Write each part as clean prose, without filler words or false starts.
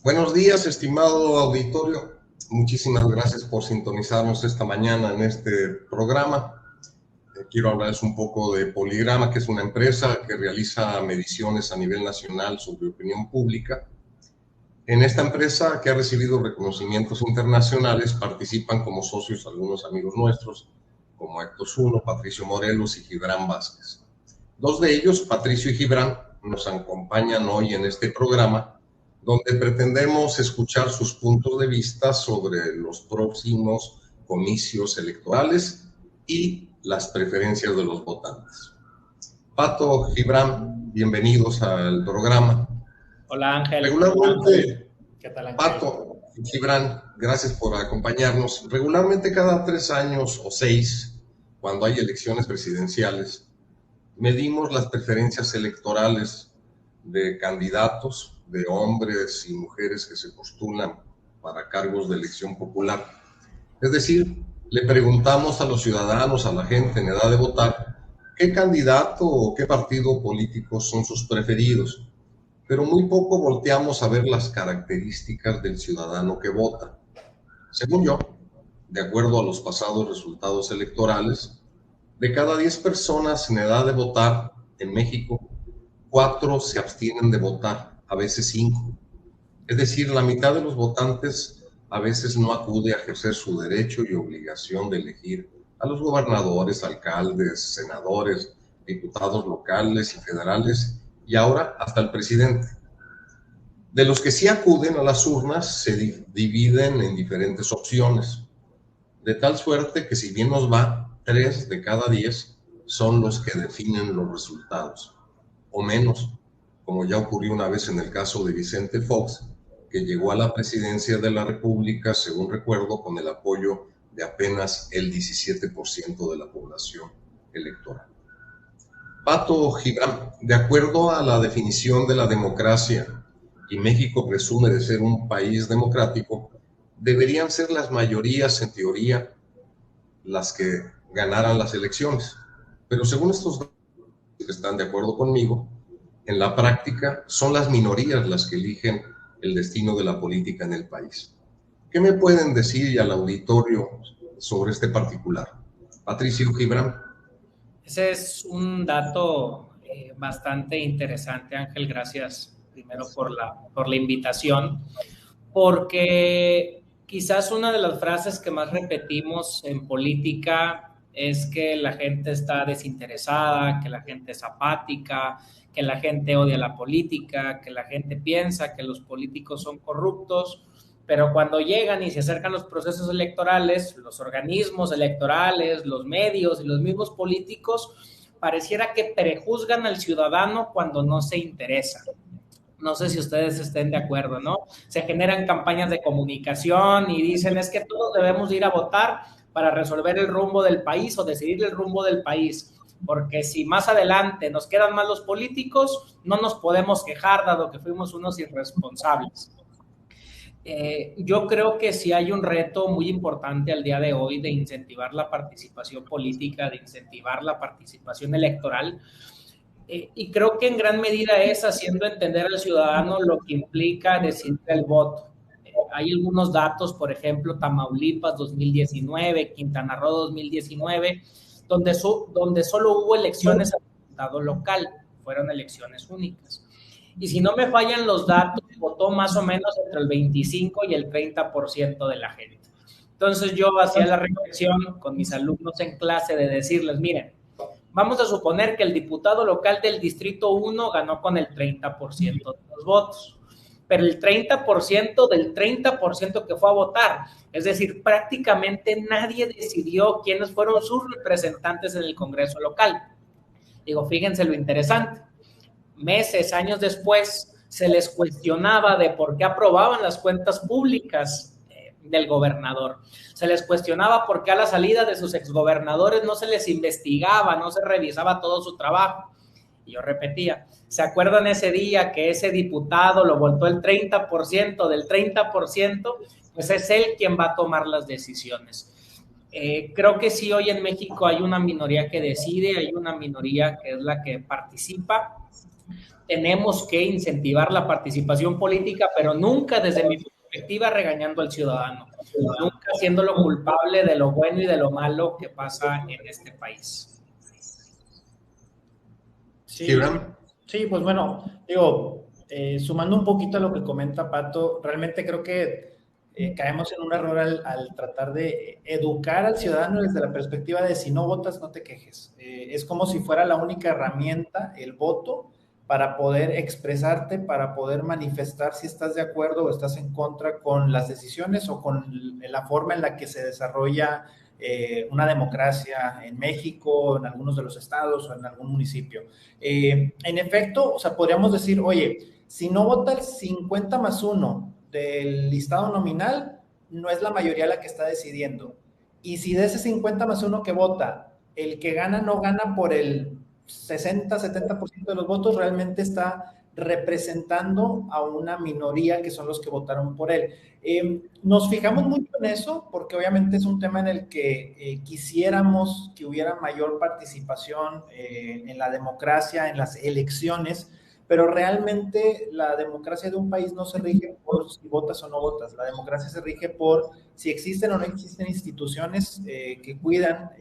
Buenos días, estimado auditorio. Muchísimas gracias por sintonizarnos esta mañana en este programa. Quiero hablarles un poco de Poligrama, que es una empresa que realiza mediciones a nivel nacional sobre opinión pública. En esta empresa, que ha recibido reconocimientos internacionales, participan como socios algunos amigos nuestros, como Héctor Zuno, Patricio Morelos y Gibran Vázquez. Dos de ellos, Patricio y Gibran, nos acompañan hoy en este programa, donde pretendemos escuchar sus puntos de vista sobre los próximos comicios electorales y las preferencias de los votantes. Pato, Gibran, bienvenidos al programa. Hola Ángel. Regularmente, ¿Qué tal, Ángel? Pato, Gibran, gracias por acompañarnos. Regularmente cada 3 años o 6, cuando hay elecciones presidenciales, medimos las preferencias electorales de candidatos, de hombres y mujeres que se postulan para cargos de elección popular. Es decir, le preguntamos a los ciudadanos, a la gente en edad de votar, qué candidato o qué partido político son sus preferidos, pero muy poco volteamos a ver las características del ciudadano que vota. Según yo, de acuerdo a los pasados resultados electorales, de cada 10 personas en edad de votar en México, 4 se abstienen de votar, a veces 5. Es decir, la mitad de los votantes a veces no acude a ejercer su derecho y obligación de elegir a los gobernadores, alcaldes, senadores, diputados locales y federales, y ahora hasta el presidente. De los que sí acuden a las urnas, se dividen en diferentes opciones, de tal suerte que si bien nos va, 3 de cada 10 son los que definen los resultados, o menos, como ya ocurrió una vez en el caso de Vicente Fox, que llegó a la presidencia de la República, según recuerdo, con el apoyo de apenas el 17% de la población electoral. Pato, Gibran, de acuerdo a la definición de la democracia, y México presume de ser un país democrático, deberían ser las mayorías, en teoría, las que ganaran las elecciones. Pero según estos datos que están de acuerdo conmigo, en la práctica son las minorías las que eligen el destino de la política en el país. ¿Qué me pueden decir al auditorio sobre este particular? Patricio, Gibran. Ese es un dato bastante interesante, Ángel. Gracias primero por la invitación, porque quizás una de las frases que más repetimos en política es que la gente está desinteresada, que la gente es apática, que la gente odia la política, que la gente piensa que los políticos son corruptos, pero cuando llegan y se acercan los procesos electorales, los organismos electorales, los medios y los mismos políticos, pareciera que prejuzgan al ciudadano cuando no se interesa. No sé si ustedes estén de acuerdo, ¿no? Se generan campañas de comunicación y dicen es que todos debemos ir a votar para resolver el rumbo del país o decidir el rumbo del país, porque si más adelante nos quedan mal los políticos, no nos podemos quejar dado que fuimos unos irresponsables. Yo creo que sí hay un reto muy importante al día de hoy de incentivar la participación política, de incentivar la participación electoral, y creo que en gran medida es haciendo entender al ciudadano lo que implica decidir el voto. Hay algunos datos, por ejemplo, Tamaulipas 2019, Quintana Roo 2019, donde solo hubo elecciones al diputado local, fueron elecciones únicas. Y si no me fallan los datos, votó más o menos entre el 25 y el 30% de la gente. Entonces yo hacía la reflexión con mis alumnos en clase de decirles, miren, vamos a suponer que el diputado local del Distrito 1 ganó con el 30% de los votos, pero el 30% del 30% que fue a votar, es decir, prácticamente nadie decidió quiénes fueron sus representantes en el Congreso local. Digo, fíjense lo interesante. Meses, años después, se les cuestionaba de por qué aprobaban las cuentas públicas del gobernador. Se les cuestionaba por qué a la salida de sus exgobernadores no se les investigaba, no se revisaba todo su trabajo. Y yo repetía, ¿se acuerdan ese día que ese diputado lo votó el 30% del 30%? Pues es él quien va a tomar las decisiones. Creo que sí, hoy en México hay una minoría que decide, hay una minoría que es la que participa. tenemos que incentivar la participación política, pero nunca desde mi perspectiva regañando al ciudadano, nunca haciéndolo culpable de lo bueno y de lo malo que pasa en este país. Sí, sí, pues bueno, digo, sumando un poquito a lo que comenta Pato, realmente creo que caemos en un error al tratar de educar al ciudadano desde la perspectiva de si no votas, no te quejes. Es como si fuera la única herramienta, el voto, para poder expresarte, para poder manifestar si estás de acuerdo o estás en contra con las decisiones o con la forma en la que se desarrolla una democracia en México, en algunos de los estados o en algún municipio. En efecto, o sea, podríamos decir, oye, si no vota el 50+1 del listado nominal, no es la mayoría la que está decidiendo. Y si de ese 50+1 que vota, el que gana no gana por el 60-70% de los votos, realmente está representando a una minoría que son los que votaron por él. Nos fijamos mucho en eso porque obviamente es un tema en el que quisiéramos que hubiera mayor participación en la democracia, en las elecciones, pero realmente la democracia de un país no se rige por si votas o no votas, la democracia se rige por si existen o no existen instituciones que cuidan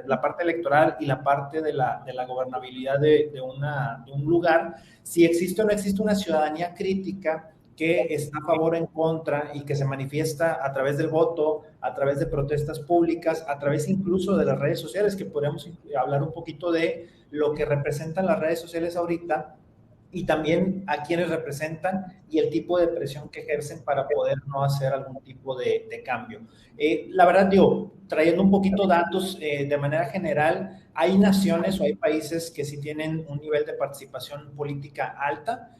la parte electoral y la parte de la gobernabilidad de un lugar, si existe o no existe una ciudadanía crítica que está a favor o en contra y que se manifiesta a través del voto, a través de protestas públicas, a través incluso de las redes sociales, que podríamos hablar un poquito de lo que representan las redes sociales ahorita y también a quienes representan y el tipo de presión que ejercen para poder no hacer algún tipo de cambio. La verdad, digo, trayendo un poquito datos de manera general, hay naciones o hay países que sí tienen un nivel de participación política alta.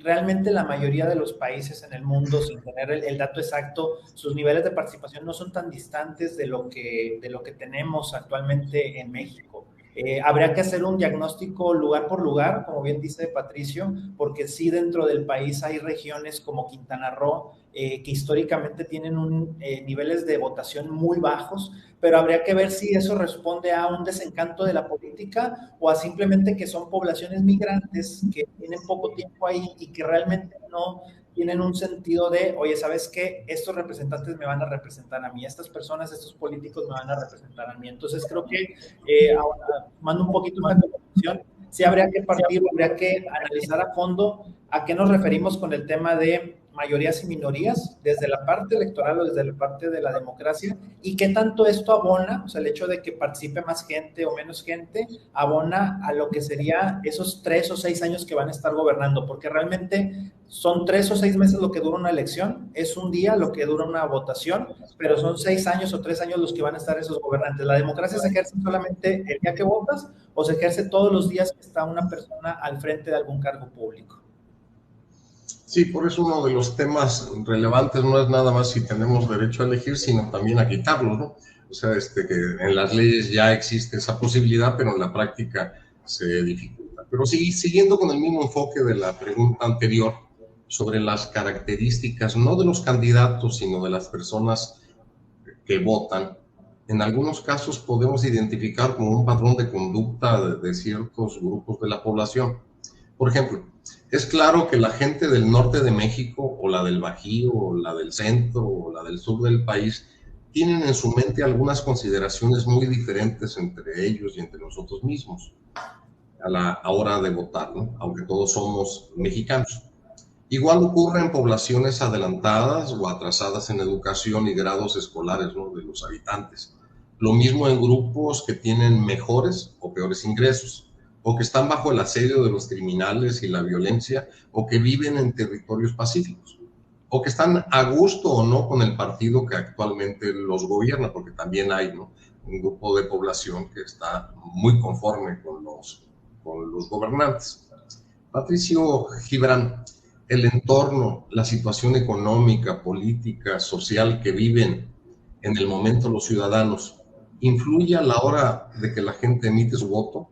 Realmente la mayoría de los países en el mundo, sin tener el dato exacto, sus niveles de participación no son tan distantes de lo que tenemos actualmente en México. Habría que hacer un diagnóstico lugar por lugar, como bien dice Patricio, porque sí dentro del país hay regiones como Quintana Roo que históricamente tienen niveles de votación muy bajos, pero habría que ver si eso responde a un desencanto de la política o a simplemente que son poblaciones migrantes que tienen poco tiempo ahí y que realmente no tienen un sentido de, oye, ¿sabes qué? Estos representantes me van a representar a mí, estas personas, estos políticos me van a representar a mí. Entonces creo que, ahora, mando un poquito más de conclusión, sí habría que partir, habría que analizar a fondo a qué nos referimos con el tema de mayorías y minorías, desde la parte electoral o desde la parte de la democracia, y qué tanto esto abona, o sea, el hecho de que participe más gente o menos gente, abona a lo que sería esos 3 o 6 años que van a estar gobernando, porque realmente son 3 o 6 meses lo que dura una elección, es un día lo que dura una votación, pero son 6 años o 3 años los que van a estar esos gobernantes. ¿La democracia se ejerce solamente el día que votas o se ejerce todos los días que está una persona al frente de algún cargo público? Sí, por eso uno de los temas relevantes no es nada más si tenemos derecho a elegir, sino también a quitarlo, ¿no? O sea, que en las leyes ya existe esa posibilidad, pero en la práctica se dificulta. Pero sí, siguiendo con el mismo enfoque de la pregunta anterior sobre las características, no de los candidatos, sino de las personas que votan, en algunos casos podemos identificar como un patrón de conducta de ciertos grupos de la población. Por ejemplo, es claro que la gente del norte de México, o la del Bajío, o la del centro, o la del sur del país, tienen en su mente algunas consideraciones muy diferentes entre ellos y entre nosotros mismos a la hora de votar, ¿no? Aunque todos somos mexicanos. Igual ocurre en poblaciones adelantadas o atrasadas en educación y grados escolares, ¿no?, de los habitantes. Lo mismo en grupos que tienen mejores o peores ingresos, o que están bajo el asedio de los criminales y la violencia, o que viven en territorios pacíficos, o que están a gusto o no con el partido que actualmente los gobierna, porque también hay, ¿no?, un grupo de población que está muy conforme con los gobernantes. Patricio Gibran, el entorno, la situación económica, política, social que viven en el momento los ciudadanos, ¿influye a la hora de que la gente emite su voto?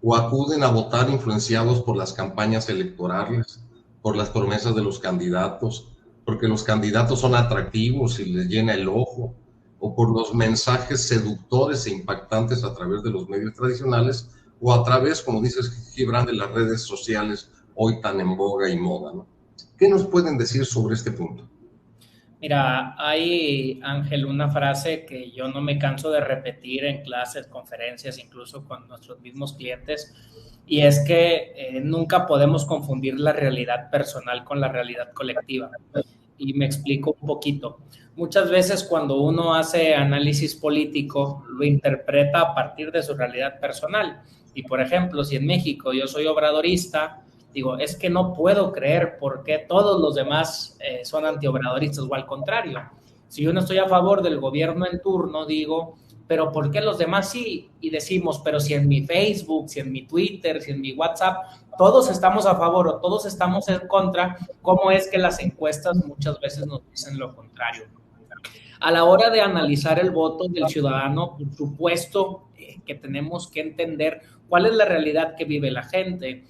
¿O acuden a votar influenciados por las campañas electorales, por las promesas de los candidatos, porque los candidatos son atractivos y les llena el ojo, o por los mensajes seductores e impactantes a través de los medios tradicionales o a través, como dices, Gibran, de las redes sociales hoy tan en boga y moda, ¿no? ¿Qué nos pueden decir sobre este punto? Mira, hay, Ángel, una frase que yo no me canso de repetir en clases, conferencias, incluso con nuestros mismos clientes, y es que nunca podemos confundir la realidad personal con la realidad colectiva. Y me explico un poquito. Muchas veces cuando uno hace análisis político, lo interpreta a partir de su realidad personal. Y por ejemplo, si en México yo soy obradorista, digo, es que no puedo creer por qué todos los demás son antiobradoristas o al contrario. Si yo no estoy a favor del gobierno en turno, digo, pero ¿por qué los demás sí? Y decimos, pero si en mi Facebook, si en mi Twitter, si en mi WhatsApp, todos estamos a favor o todos estamos en contra, ¿cómo es que las encuestas muchas veces nos dicen lo contrario? A la hora de analizar el voto del ciudadano, por supuesto que tenemos que entender cuál es la realidad que vive la gente.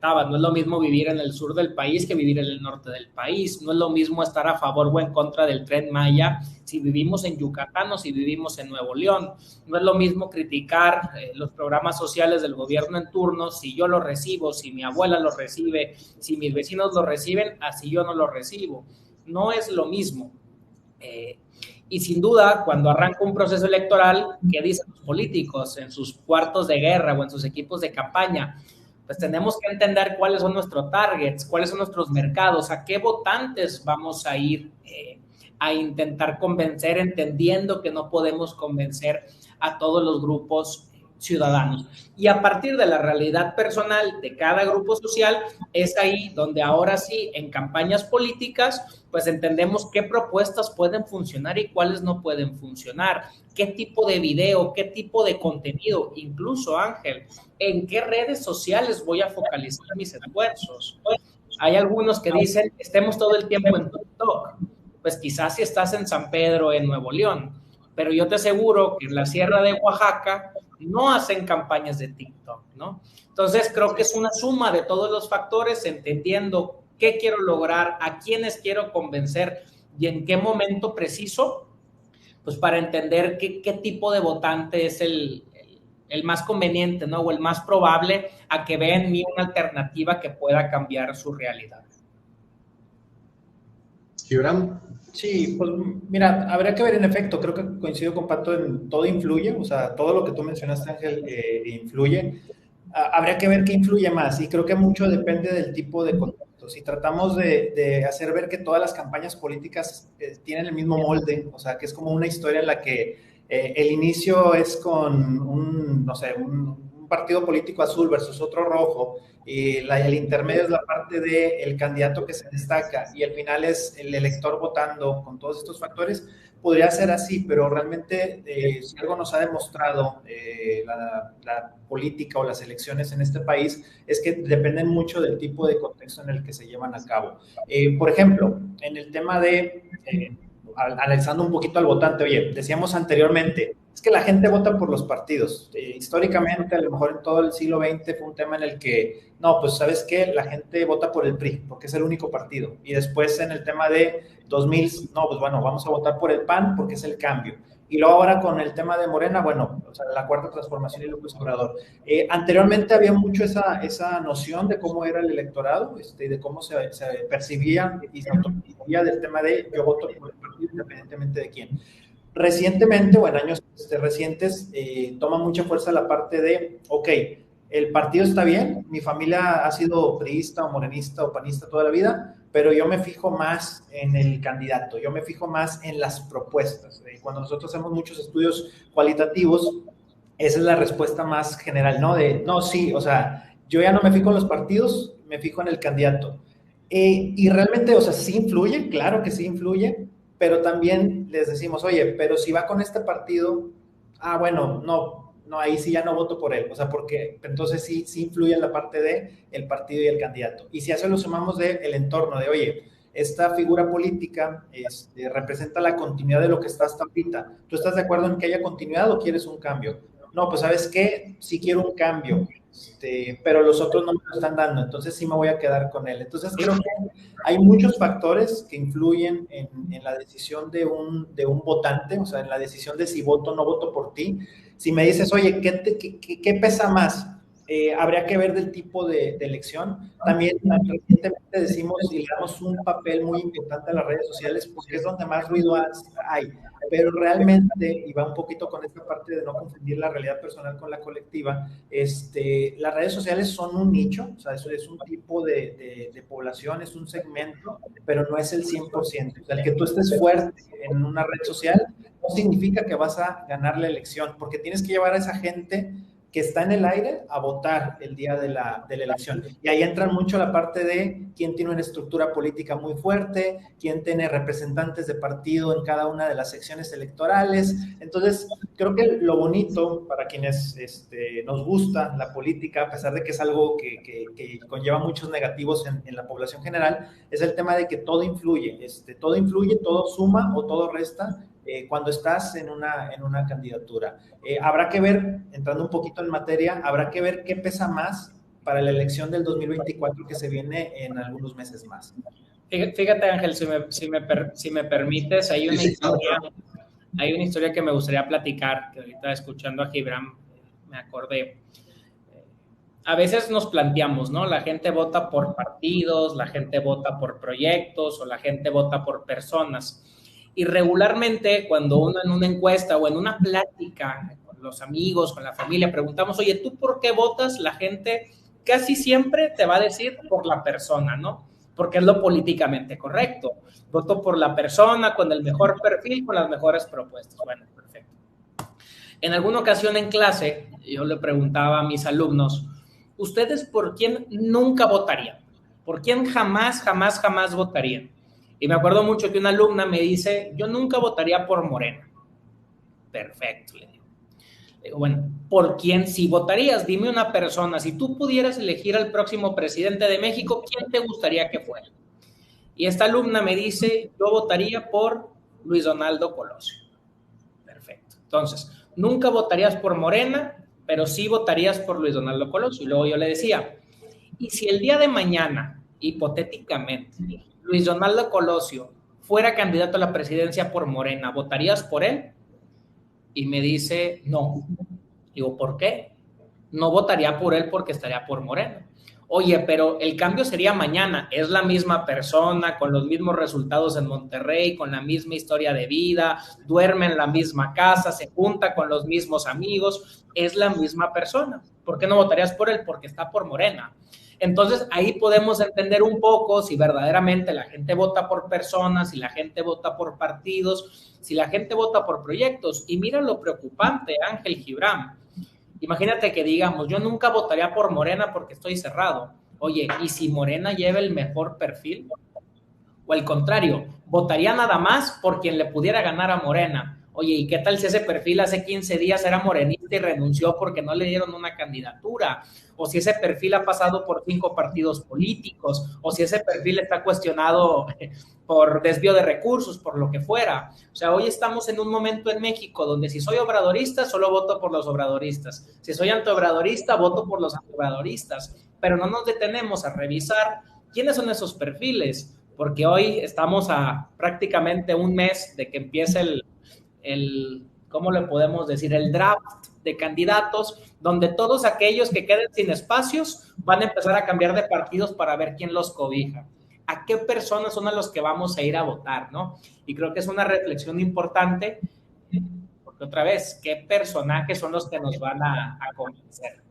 No es lo mismo vivir en el sur del país que vivir en el norte del país, no es lo mismo estar a favor o en contra del Tren Maya si vivimos en Yucatán o si vivimos en Nuevo León, no es lo mismo criticar los programas sociales del gobierno en turno si yo los recibo, si mi abuela los recibe, si mis vecinos los reciben, así yo no los recibo, no es lo mismo. Y sin duda, cuando arranca un proceso electoral, ¿qué dicen los políticos en sus cuartos de guerra o en sus equipos de campaña? Pues tenemos que entender cuáles son nuestros targets, cuáles son nuestros mercados, a qué votantes vamos a ir a intentar convencer, entendiendo que no podemos convencer a todos los grupos ciudadanos. Y a partir de la realidad personal de cada grupo social, es ahí donde ahora sí, en campañas políticas, pues entendemos qué propuestas pueden funcionar y cuáles no pueden funcionar, qué tipo de video, qué tipo de contenido, incluso, Ángel, en qué redes sociales voy a focalizar mis esfuerzos. Hay algunos que dicen, estemos todo el tiempo en TikTok. Pues quizás si estás en San Pedro, en Nuevo León, pero yo te aseguro que en la Sierra de Oaxaca no hacen campañas de TikTok, ¿no? Entonces creo que es una suma de todos los factores, entendiendo qué quiero lograr, a quiénes quiero convencer y en qué momento preciso, pues para entender qué tipo de votante es el más conveniente, ¿no? O el más probable a que vea en mí una alternativa que pueda cambiar su realidad. Gibran. Sí, pues mira, habría que ver en efecto, creo que coincido con Pato en todo influye, o sea, todo lo que tú mencionaste, Ángel, influye. Habría que ver qué influye más y creo que mucho depende del tipo de contexto. Si tratamos de hacer ver que todas las campañas políticas tienen el mismo molde, o sea, que es como una historia en la que el inicio es con un partido político azul versus otro rojo, y el intermedio es la parte del candidato que se destaca y al final es el elector votando con todos estos factores, podría ser así, pero realmente si algo nos ha demostrado la política o las elecciones en este país es que dependen mucho del tipo de contexto en el que se llevan a cabo. Por ejemplo, en el tema de... analizando un poquito al votante, oye, decíamos anteriormente, es que la gente vota por los partidos. Históricamente, a lo mejor en todo el siglo XX fue un tema en el que, no, pues ¿sabes qué? La gente vota por el PRI, porque es el único partido. Y después en el tema de 2000, no, pues bueno, vamos a votar por el PAN porque es el cambio. Y luego ahora con el tema de Morena, bueno, o sea, la cuarta transformación y López Obrador. Anteriormente había mucho esa noción de cómo era el electorado, de cómo se percibía y se autopercibía del tema de yo voto por el partido independientemente de quién. Recientemente, o en años recientes, toma mucha fuerza la parte de, ok, el partido está bien, mi familia ha sido priista o morenista o panista toda la vida, pero yo me fijo más en el candidato, yo me fijo más en las propuestas. Cuando nosotros hacemos muchos estudios cualitativos, esa es la respuesta más general, ¿no? No, sí, o sea, yo ya no me fijo en los partidos, me fijo en el candidato. Y realmente, o sea, sí influye, claro que sí influye, pero también les decimos, oye, pero si va con este partido, bueno, no, ahí sí ya no voto por él, o sea, porque entonces sí influye en la parte de el partido y el candidato. Y si a eso lo sumamos de el entorno, de oye, esta figura política representa la continuidad de lo que está hasta ahorita. ¿Tú estás de acuerdo en que haya continuidad o quieres un cambio? No, pues ¿sabes qué? Sí quiero un cambio, pero los otros no me lo están dando, entonces sí me voy a quedar con él. Entonces creo que hay muchos factores que influyen en la decisión de un votante, o sea, en la decisión de si voto o no voto por ti. Si me dices, oye, ¿qué pesa más? Habría que ver del tipo de elección. También recientemente decimos y le damos un papel muy importante a las redes sociales porque es donde más ruido hay. Pero realmente, y va un poquito con esta parte de no confundir la realidad personal con la colectiva, las redes sociales son un nicho, o sea, eso es un tipo de población, es un segmento, pero no es el 100%. O sea, el que tú estés fuerte en una red social no significa que vas a ganar la elección, porque tienes que llevar a esa gente que está en el aire a votar el día de la elección. Y ahí entra mucho la parte de quién tiene una estructura política muy fuerte, quién tiene representantes de partido en cada una de las secciones electorales. Entonces, creo que lo bonito para quienes nos gusta la política, a pesar de que es algo que conlleva muchos negativos en la población general, es el tema de que todo influye, todo suma o todo resta, cuando estás en una candidatura. Habrá que ver, entrando un poquito en materia, habrá que ver qué pesa más para la elección del 2024 que se viene en algunos meses más. Fíjate, Ángel, si me permites, hay una historia que me gustaría platicar, que ahorita escuchando a Gibran me acordé. A veces nos planteamos, ¿no? La gente vota por partidos, la gente vota por proyectos o la gente vota por personas. Y regularmente cuando uno en una encuesta o en una plática con los amigos, con la familia, preguntamos, oye, ¿tú por qué votas? La gente casi siempre te va a decir por la persona, ¿no? Porque es lo políticamente correcto. Voto por la persona con el mejor perfil, con las mejores propuestas. Bueno, perfecto. En alguna ocasión en clase, yo le preguntaba a mis alumnos, ¿ustedes por quién nunca votarían? ¿Por quién jamás votarían? Y me acuerdo mucho que una alumna me dice, yo nunca votaría por Morena. Perfecto, le digo. Le digo, bueno, ¿por quién sí votarías? Dime una persona, si tú pudieras elegir al próximo presidente de México, ¿quién te gustaría que fuera? Y esta alumna me dice, yo votaría por Luis Donaldo Colosio. Perfecto. Entonces, nunca votarías por Morena, pero sí votarías por Luis Donaldo Colosio. Y luego yo le decía, ¿y si el día de mañana, hipotéticamente, Luis Donaldo Colosio fuera candidato a la presidencia por Morena, ¿votarías por él? Y me dice, no. Digo, ¿por qué? No votaría por él porque estaría por Morena. Oye, pero el cambio sería mañana. Es la misma persona, con los mismos resultados en Monterrey, con la misma historia de vida, duerme en la misma casa, se junta con los mismos amigos. Es la misma persona. ¿Por qué no votarías por él? Porque está por Morena. Entonces, ahí podemos entender un poco si verdaderamente la gente vota por personas, si la gente vota por partidos, si la gente vota por proyectos. Y mira lo preocupante, Ángel Gibran. Imagínate que digamos, yo nunca votaría por Morena porque estoy cerrado. Oye, ¿y si Morena lleva el mejor perfil? O al contrario, votaría nada más por quien le pudiera ganar a Morena. Oye, ¿y qué tal si ese perfil hace 15 días era morenista y renunció porque no le dieron una candidatura? O si ese perfil ha pasado por 5 partidos políticos, o si ese perfil está cuestionado por desvío de recursos, por lo que fuera. O sea, hoy estamos en un momento en México donde si soy obradorista, solo voto por los obradoristas. Si soy antiobradorista, voto por los antiobradoristas. Pero no nos detenemos a revisar quiénes son esos perfiles, porque hoy estamos a prácticamente un mes de que empiece ¿cómo le podemos decir? El draft de candidatos, donde todos aquellos que queden sin espacios van a empezar a cambiar de partidos para ver quién los cobija. ¿A qué personas son a los que vamos a ir a votar, no? Y creo que es una reflexión importante, porque otra vez, ¿qué personajes son los que nos van a convencer?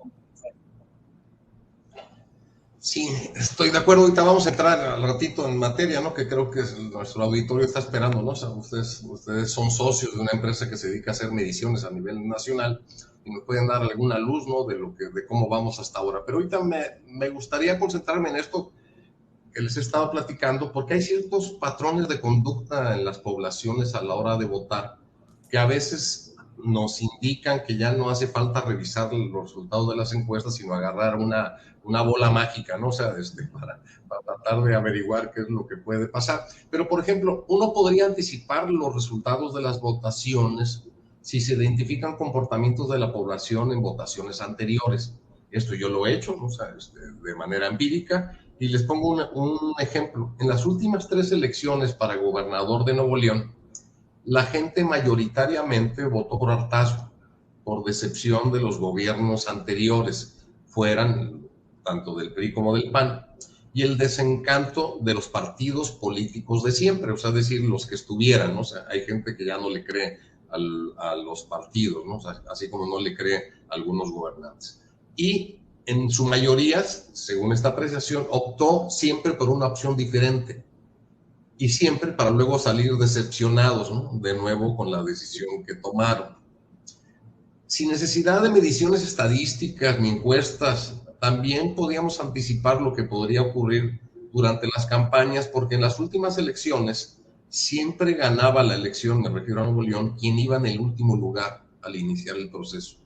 Sí, estoy de acuerdo. Ahorita vamos a entrar al ratito en materia, ¿no? Que creo que nuestro auditorio está esperando, ¿no? O sea, ustedes son socios de una empresa que se dedica a hacer mediciones a nivel nacional y nos pueden dar alguna luz, ¿no? De cómo vamos hasta ahora. Pero ahorita me gustaría concentrarme en esto que les he estado platicando, porque hay ciertos patrones de conducta en las poblaciones a la hora de votar que a veces nos indican que ya no hace falta revisar los resultados de las encuestas, sino agarrar una bola mágica, ¿no? O sea, para tratar de averiguar qué es lo que puede pasar. Pero, por ejemplo, uno podría anticipar los resultados de las votaciones si se identifican comportamientos de la población en votaciones anteriores. Esto yo lo he hecho, ¿no? O sea, de manera empírica, y les pongo un ejemplo. En las últimas 3 elecciones para gobernador de Nuevo León, la gente mayoritariamente votó por hartazgo. por decepción de los gobiernos anteriores, fueran tanto del PRI como del PAN, y el desencanto de los partidos políticos de siempre, o sea, es decir, los que estuvieran, ¿no? O sea, hay gente que ya no le cree a los partidos, ¿no? O sea, así como no le cree a algunos gobernantes. Y en su mayoría, según esta apreciación, optó siempre por una opción diferente y siempre para luego salir decepcionados, ¿no? De nuevo con la decisión que tomaron. Sin necesidad de mediciones estadísticas ni encuestas, también podíamos anticipar lo que podría ocurrir durante las campañas, porque en las últimas elecciones siempre ganaba la elección, me refiero a Nuevo León, quien iba en el último lugar al iniciar el proceso.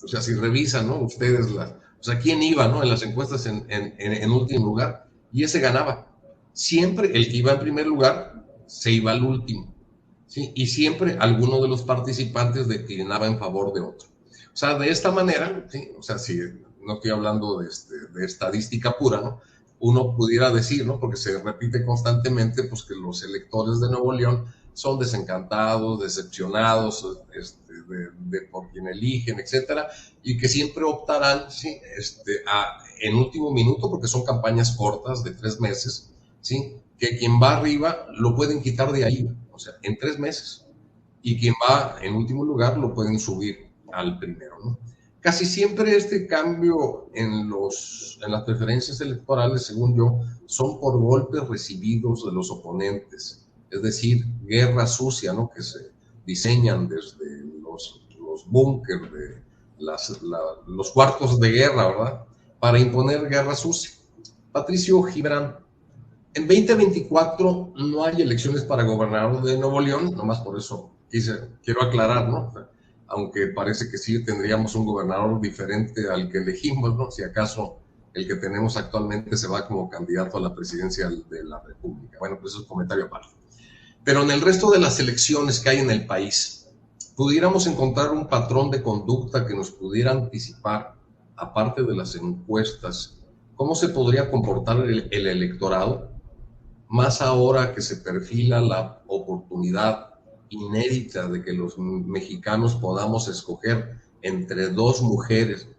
O sea, si revisan, ¿no? Ustedes, o sea, quién iba, ¿no? En las encuestas en último lugar, y ese ganaba. Siempre el que iba en primer lugar se iba al último, ¿sí? Y siempre alguno de los participantes declinaba en favor de otro. O sea, de esta manera, ¿sí? O sea, si no estoy hablando de estadística pura, ¿no? Uno pudiera decir, ¿no? Porque se repite constantemente, pues que los electores de Nuevo León son desencantados, decepcionados por quien eligen, etcétera, y que siempre optarán, ¿sí? En último minuto, porque son campañas cortas de 3 meses, ¿sí? Que quien va arriba lo pueden quitar de ahí, o sea, en 3 meses, y quien va en último lugar lo pueden subir al primero, ¿no? Casi siempre este cambio en las preferencias electorales, según yo, son por golpes recibidos de los oponentes, es decir, guerra sucia, ¿no? Que se diseñan desde los búnkers, de los cuartos de guerra, ¿verdad? Para imponer guerra sucia. Patricio Gibran, en 2024 no hay elecciones para gobernador de Nuevo León, nomás por eso quiero aclarar, ¿no? Aunque parece que sí tendríamos un gobernador diferente al que elegimos, ¿no? Si acaso el que tenemos actualmente se va como candidato a la presidencia de la República. Bueno, pues eso es comentario aparte. Pero en el resto de las elecciones que hay en el país, pudiéramos encontrar un patrón de conducta que nos pudiera anticipar, aparte de las encuestas, cómo se podría comportar el electorado, más ahora que se perfila la oportunidad inédita de que los mexicanos podamos escoger entre 2 mujeres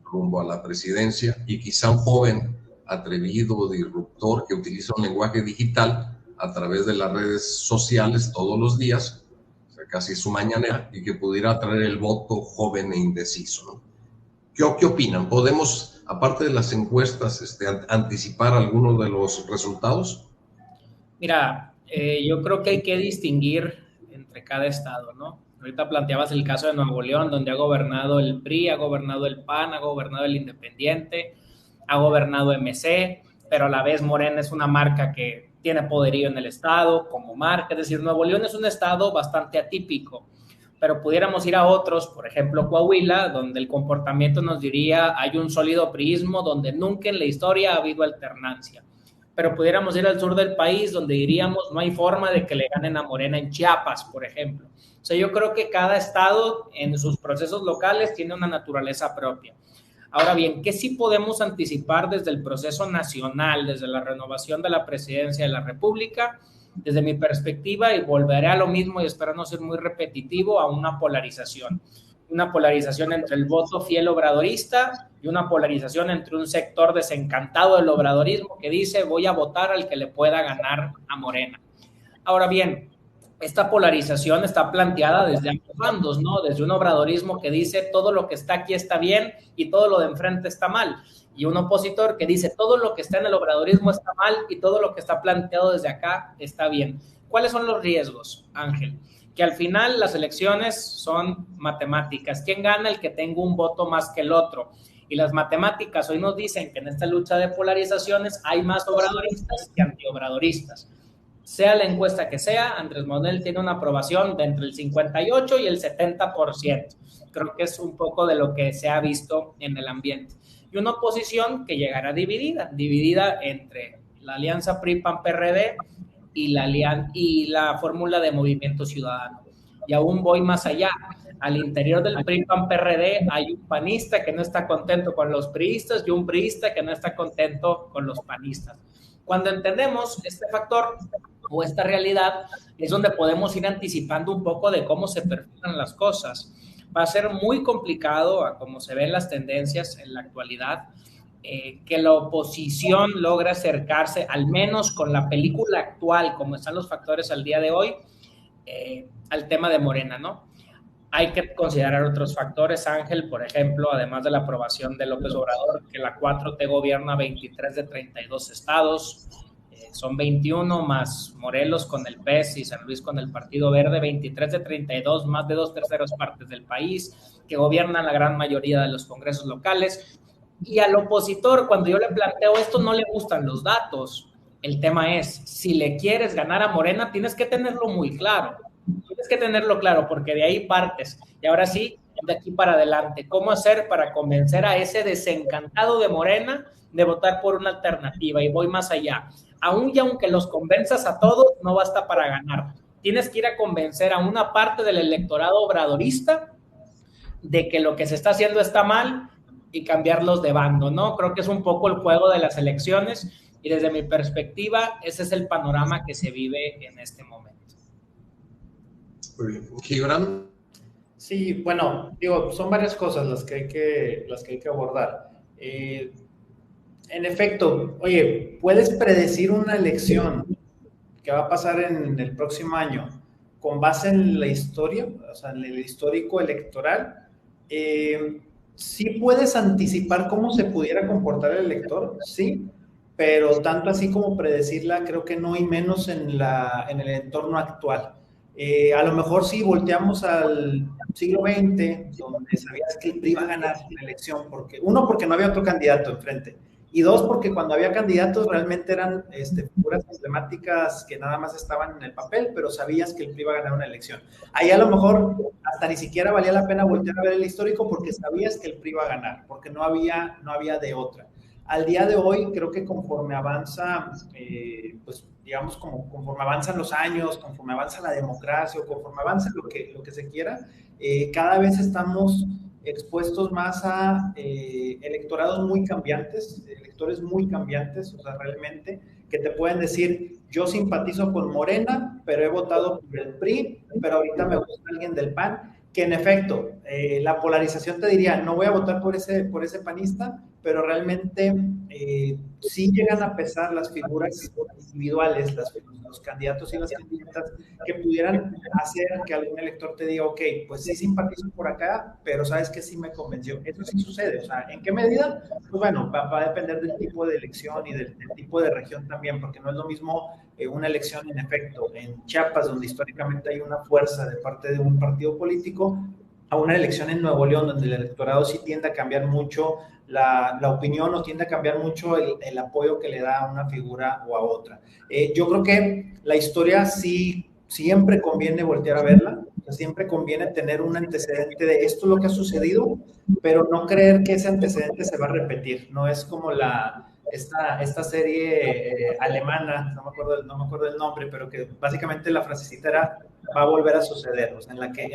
rumbo a la presidencia y quizá un joven atrevido, disruptor, que utiliza un lenguaje digital a través de las redes sociales todos los días, o sea, casi su mañanera, y que pudiera atraer el voto joven e indeciso, ¿no? ¿Qué opinan? ¿Podemos, aparte de las encuestas, anticipar algunos de los resultados? Mira, yo creo que hay que distinguir entre cada estado, ¿no? Ahorita planteabas el caso de Nuevo León, donde ha gobernado el PRI, ha gobernado el PAN, ha gobernado el Independiente, ha gobernado MC, pero a la vez Morena es una marca que tiene poderío en el estado como marca, es decir, Nuevo León es un estado bastante atípico, pero pudiéramos ir a otros, por ejemplo Coahuila, donde el comportamiento nos diría hay un sólido priismo donde nunca en la historia ha habido alternancia. Pero pudiéramos ir al sur del país donde diríamos no hay forma de que le ganen a Morena en Chiapas, por ejemplo. O sea, yo creo que cada estado en sus procesos locales tiene una naturaleza propia. Ahora bien, ¿qué sí podemos anticipar desde el proceso nacional, desde la renovación de la presidencia de la República? Desde mi perspectiva, y volveré a lo mismo y espero no ser muy repetitivo, a una polarización entre el voto fiel obradorista y una polarización entre un sector desencantado del obradorismo que dice voy a votar al que le pueda ganar a Morena. Ahora bien, esta polarización está planteada desde ambos bandos, ¿no? Desde un obradorismo que dice todo lo que está aquí está bien y todo lo de enfrente está mal, y un opositor que dice todo lo que está en el obradorismo está mal y todo lo que está planteado desde acá está bien. ¿Cuáles son los riesgos, Ángel? Que al final las elecciones son matemáticas. ¿Quién gana? El que tenga un voto más que el otro. Y las matemáticas hoy nos dicen que en esta lucha de polarizaciones hay más obradoristas que antiobradoristas. Sea la encuesta que sea, Andrés Manuel tiene una aprobación de entre el 58 y el 70%. Creo que es un poco de lo que se ha visto en el ambiente. Y una oposición que llegará dividida entre la alianza PRI-PAN-PRD y la fórmula de Movimiento Ciudadano. Y aún voy más allá. Al interior del PRI-PAN-PRD hay un panista que no está contento con los priistas y un priista que no está contento con los panistas. Cuando entendemos este factor o esta realidad, es donde podemos ir anticipando un poco de cómo se perfilan las cosas. va a ser muy complicado, a como se ven las tendencias en la actualidad, que la oposición logre acercarse, al menos con la película actual, como están los factores al día de hoy, al tema de Morena, ¿no? Hay que considerar otros factores, Ángel, por ejemplo, además de la aprobación de López Obrador, que la 4T gobierna 23 de 32 estados, son 21 más Morelos con el PES y San Luis con el Partido Verde, 23 de 32, más de 2/3 partes del país, que gobiernan la gran mayoría de los congresos locales. Y al opositor, cuando yo le planteo esto, no le gustan los datos. El tema es, si le quieres ganar a Morena, tienes que tenerlo muy claro. Tienes que tenerlo claro, porque de ahí partes. Y ahora sí, de aquí para adelante, ¿cómo hacer para convencer a ese desencantado de Morena de votar por una alternativa? Y voy más allá. Aún y aunque los convenzas a todos, no basta para ganar. Tienes que ir a convencer a una parte del electorado obradorista de que lo que se está haciendo está mal y cambiarlos de bando, ¿no? Creo que es un poco el juego de las elecciones y desde mi perspectiva, ese es el panorama que se vive en este momento. Muy bien. Gibran. Sí, bueno, digo, son varias cosas las que hay que abordar. En efecto, oye, ¿puedes predecir una elección que va a pasar en el próximo año con base en la historia, o sea, en el histórico electoral? Sí puedes anticipar cómo se pudiera comportar el elector, sí, pero tanto así como predecirla, creo que no, y menos en el entorno actual. A lo mejor sí volteamos al siglo XX, donde sabías que el PRI iba a ganar la elección, porque no había otro candidato enfrente, y dos, porque cuando había candidatos realmente eran figuras emblemáticas que nada más estaban en el papel, pero sabías que el PRI iba a ganar una elección. Ahí a lo mejor hasta ni siquiera valía la pena voltear a ver el histórico, porque sabías que el PRI iba a ganar, porque no había de otra. Al día de hoy, creo que conforme avanza, pues digamos, conforme avanzan los años, conforme avanza la democracia, o conforme avanza lo que se quiera, cada vez estamos expuestos más a electorados muy cambiantes, electores muy cambiantes, o sea, realmente, que te pueden decir, yo simpatizo con Morena, pero he votado por el PRI, pero ahorita me gusta alguien del PAN, que en efecto, la polarización te diría, no voy a votar por ese panista, pero realmente sí llegan a pesar las figuras individuales, los candidatos y las candidatas, que pudieran hacer que algún elector te diga, ok, pues sí simpatizo por acá, pero sabes que sí me convenció. Eso sí sucede. O sea, ¿en qué medida? Pues bueno, va a depender del tipo de elección y del tipo de región también, porque no es lo mismo una elección, en efecto, en Chiapas, donde históricamente hay una fuerza de parte de un partido político, a una elección en Nuevo León, donde el electorado sí tiende a cambiar mucho la opinión, o tiende a cambiar mucho el apoyo que le da a una figura o a otra. Yo creo que la historia sí siempre conviene voltear a verla, siempre conviene tener un antecedente de esto es lo que ha sucedido, pero no creer que ese antecedente se va a repetir. No es como esta serie alemana, no me acuerdo del nombre, pero que básicamente la frasecita era va a volver a suceder, o sea, en la que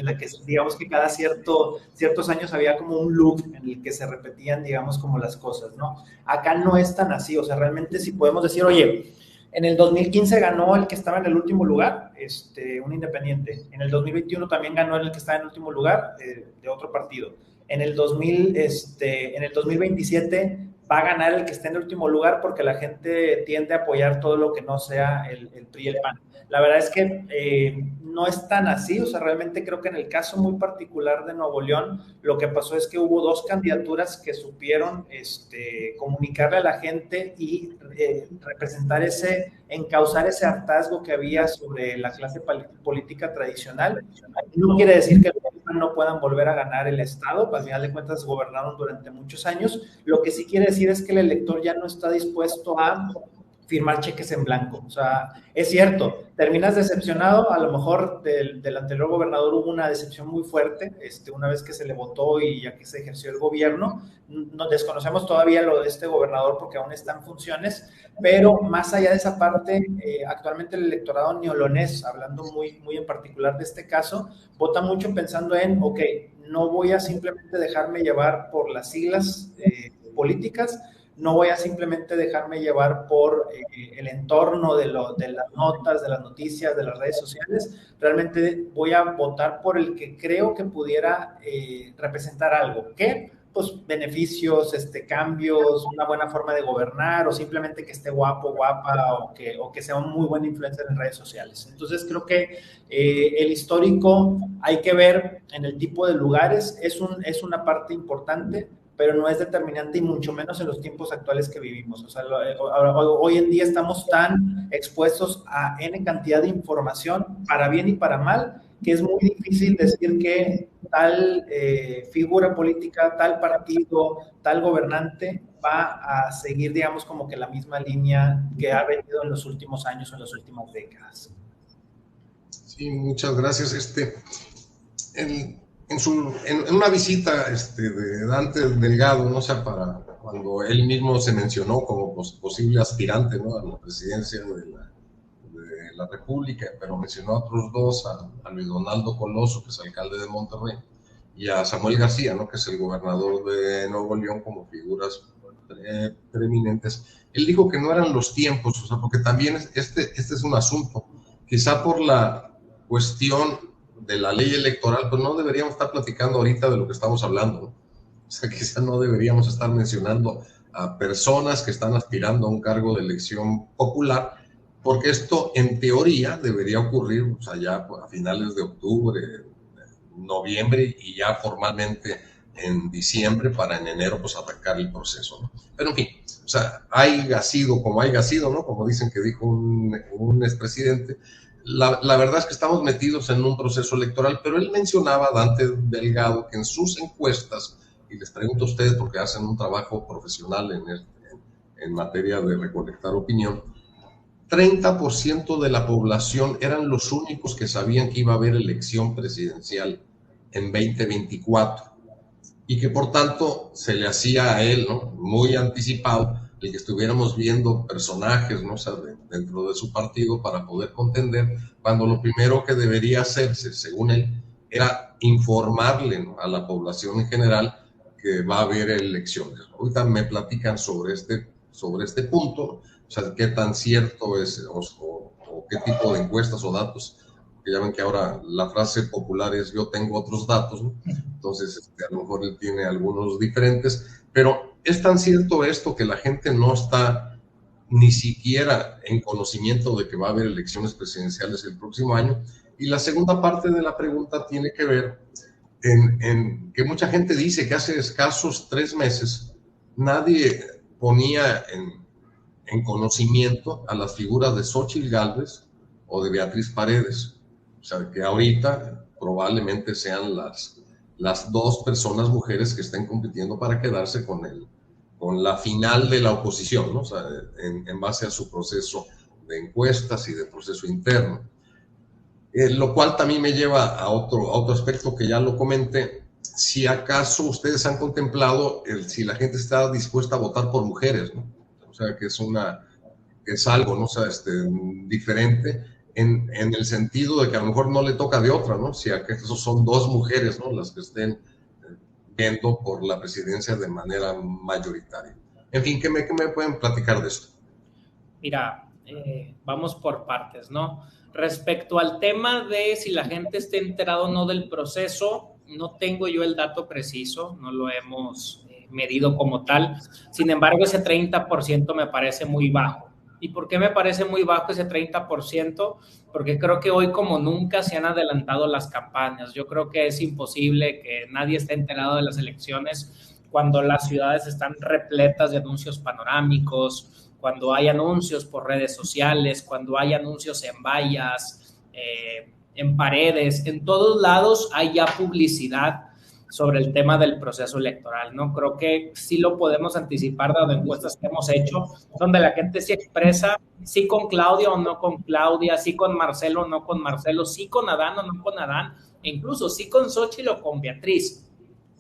digamos que cada ciertos años había como un loop en el que se repetían, digamos, como las cosas, ¿no? Acá no es tan así, o sea, realmente sí podemos decir, oye, en el 2015 ganó el que estaba en el último lugar, un independiente. En el 2021 también ganó el que estaba en el último lugar, de otro partido. En el 2027 va a ganar el que esté en el último lugar, porque la gente tiende a apoyar todo lo que no sea el PRI y el PAN. La verdad es que no es tan así, o sea, realmente creo que en el caso muy particular de Nuevo León, lo que pasó es que hubo dos candidaturas que supieron comunicarle a la gente y encauzar ese hartazgo que había sobre la clase política tradicional. No quiere decir que no puedan volver a ganar el Estado, al final de cuentas gobernaron durante muchos años. Lo que sí quiere decir es que el elector ya no está dispuesto a firmar cheques en blanco. O sea, es cierto, terminas decepcionado, a lo mejor del anterior gobernador hubo una decepción muy fuerte, una vez que se le votó y ya que se ejerció el gobierno. No desconocemos todavía lo de este gobernador porque aún está en funciones, pero más allá de esa parte, actualmente el electorado neolonés, hablando muy, muy en particular de este caso, vota mucho pensando en, ok, no voy a simplemente dejarme llevar por las siglas políticas, no voy a simplemente dejarme llevar por el entorno de las notas, de las noticias, de las redes sociales. Realmente voy a votar por el que creo que pudiera representar algo. ¿Qué? Pues beneficios, cambios, una buena forma de gobernar, o simplemente que esté guapo, guapa, o que sea un muy buen influencer en redes sociales. Entonces creo que el histórico hay que ver en el tipo de lugares, es una parte importante, pero no es determinante, y mucho menos en los tiempos actuales que vivimos. O sea, hoy en día estamos tan expuestos a N cantidad de información, para bien y para mal, que es muy difícil decir que tal figura política, tal partido, tal gobernante va a seguir, digamos, como que la misma línea que ha venido en los últimos años o en las últimas décadas. Sí, muchas gracias. En una visita de Dante Delgado, ¿no? O sea, para cuando él mismo se mencionó como posible aspirante, ¿no?, a la presidencia de la República, pero mencionó a otros dos, a Luis Donaldo Colosio, que es alcalde de Monterrey, y a Samuel García, ¿no?, que es el gobernador de Nuevo León, como figuras preeminentes. Él dijo que no eran los tiempos, o sea, porque también este es un asunto, quizá por la cuestión de la ley electoral, pues no deberíamos estar platicando ahorita de lo que estamos hablando, ¿no? O sea, quizá no deberíamos estar mencionando a personas que están aspirando a un cargo de elección popular, porque esto en teoría debería ocurrir, o sea, ya a finales de octubre, noviembre, y ya formalmente en diciembre, para en enero pues atacar el proceso, ¿no? Pero en fin, o sea, haya sido como haya sido, ¿no?, como dicen que dijo un expresidente, la verdad es que estamos metidos en un proceso electoral. Pero él mencionaba, Dante Delgado, que en sus encuestas, y les pregunto a ustedes porque hacen un trabajo profesional en materia de recolectar opinión, 30% de la población eran los únicos que sabían que iba a haber elección presidencial en 2024, y que por tanto se le hacía a él, ¿no?, muy anticipado el que estuviéramos viendo personajes, ¿no?, o sea, dentro de su partido para poder contender, cuando lo primero que debería hacerse, según él, era informarle, ¿no?, a la población en general que va a haber elecciones. Ahorita me platican sobre este punto, o sea, qué tan cierto es, o qué tipo de encuestas o datos, que ya ven que ahora la frase popular es "yo tengo otros datos", ¿no? Entonces a lo mejor él tiene algunos diferentes, pero es tan cierto esto que la gente no está ni siquiera en conocimiento de que va a haber elecciones presidenciales el próximo año. Y la segunda parte de la pregunta tiene que ver en que mucha gente dice que hace escasos 3 meses nadie ponía en conocimiento a las figuras de Xóchitl Gálvez o de Beatriz Paredes. O sea, que ahorita probablemente sean las dos personas mujeres que estén compitiendo para quedarse con la final de la oposición, ¿no? O sea, en base a su proceso de encuestas y de proceso interno. Lo cual también me lleva a otro aspecto que ya lo comenté. Si acaso ustedes han contemplado si la gente está dispuesta a votar por mujeres, ¿no? O sea, que es algo, ¿no?, o sea, diferente, en el sentido de que a lo mejor no le toca de otra, ¿no? Si acaso son 2 mujeres, ¿no?, las que estén viendo por la presidencia de manera mayoritaria. En fin, ¿qué me pueden platicar de esto? Mira, vamos por partes, ¿no? Respecto al tema de si la gente está enterada o no del proceso, no tengo yo el dato preciso, no lo hemos medido como tal. Sin embargo, ese 30% me parece muy bajo. ¿Y por qué me parece muy bajo ese 30%? Porque creo que hoy como nunca se han adelantado las campañas. Yo creo que es imposible que nadie esté enterado de las elecciones cuando las ciudades están repletas de anuncios panorámicos, cuando hay anuncios por redes sociales, cuando hay anuncios en vallas, en paredes, en todos lados hay ya publicidad sobre el tema del proceso electoral, ¿no? Creo que sí lo podemos anticipar dado encuestas que hemos hecho, donde la gente se expresa sí con Claudia o no con Claudia, sí con Marcelo o no con Marcelo, sí con Adán o no con Adán, e incluso sí con Xóchitl o con Beatriz.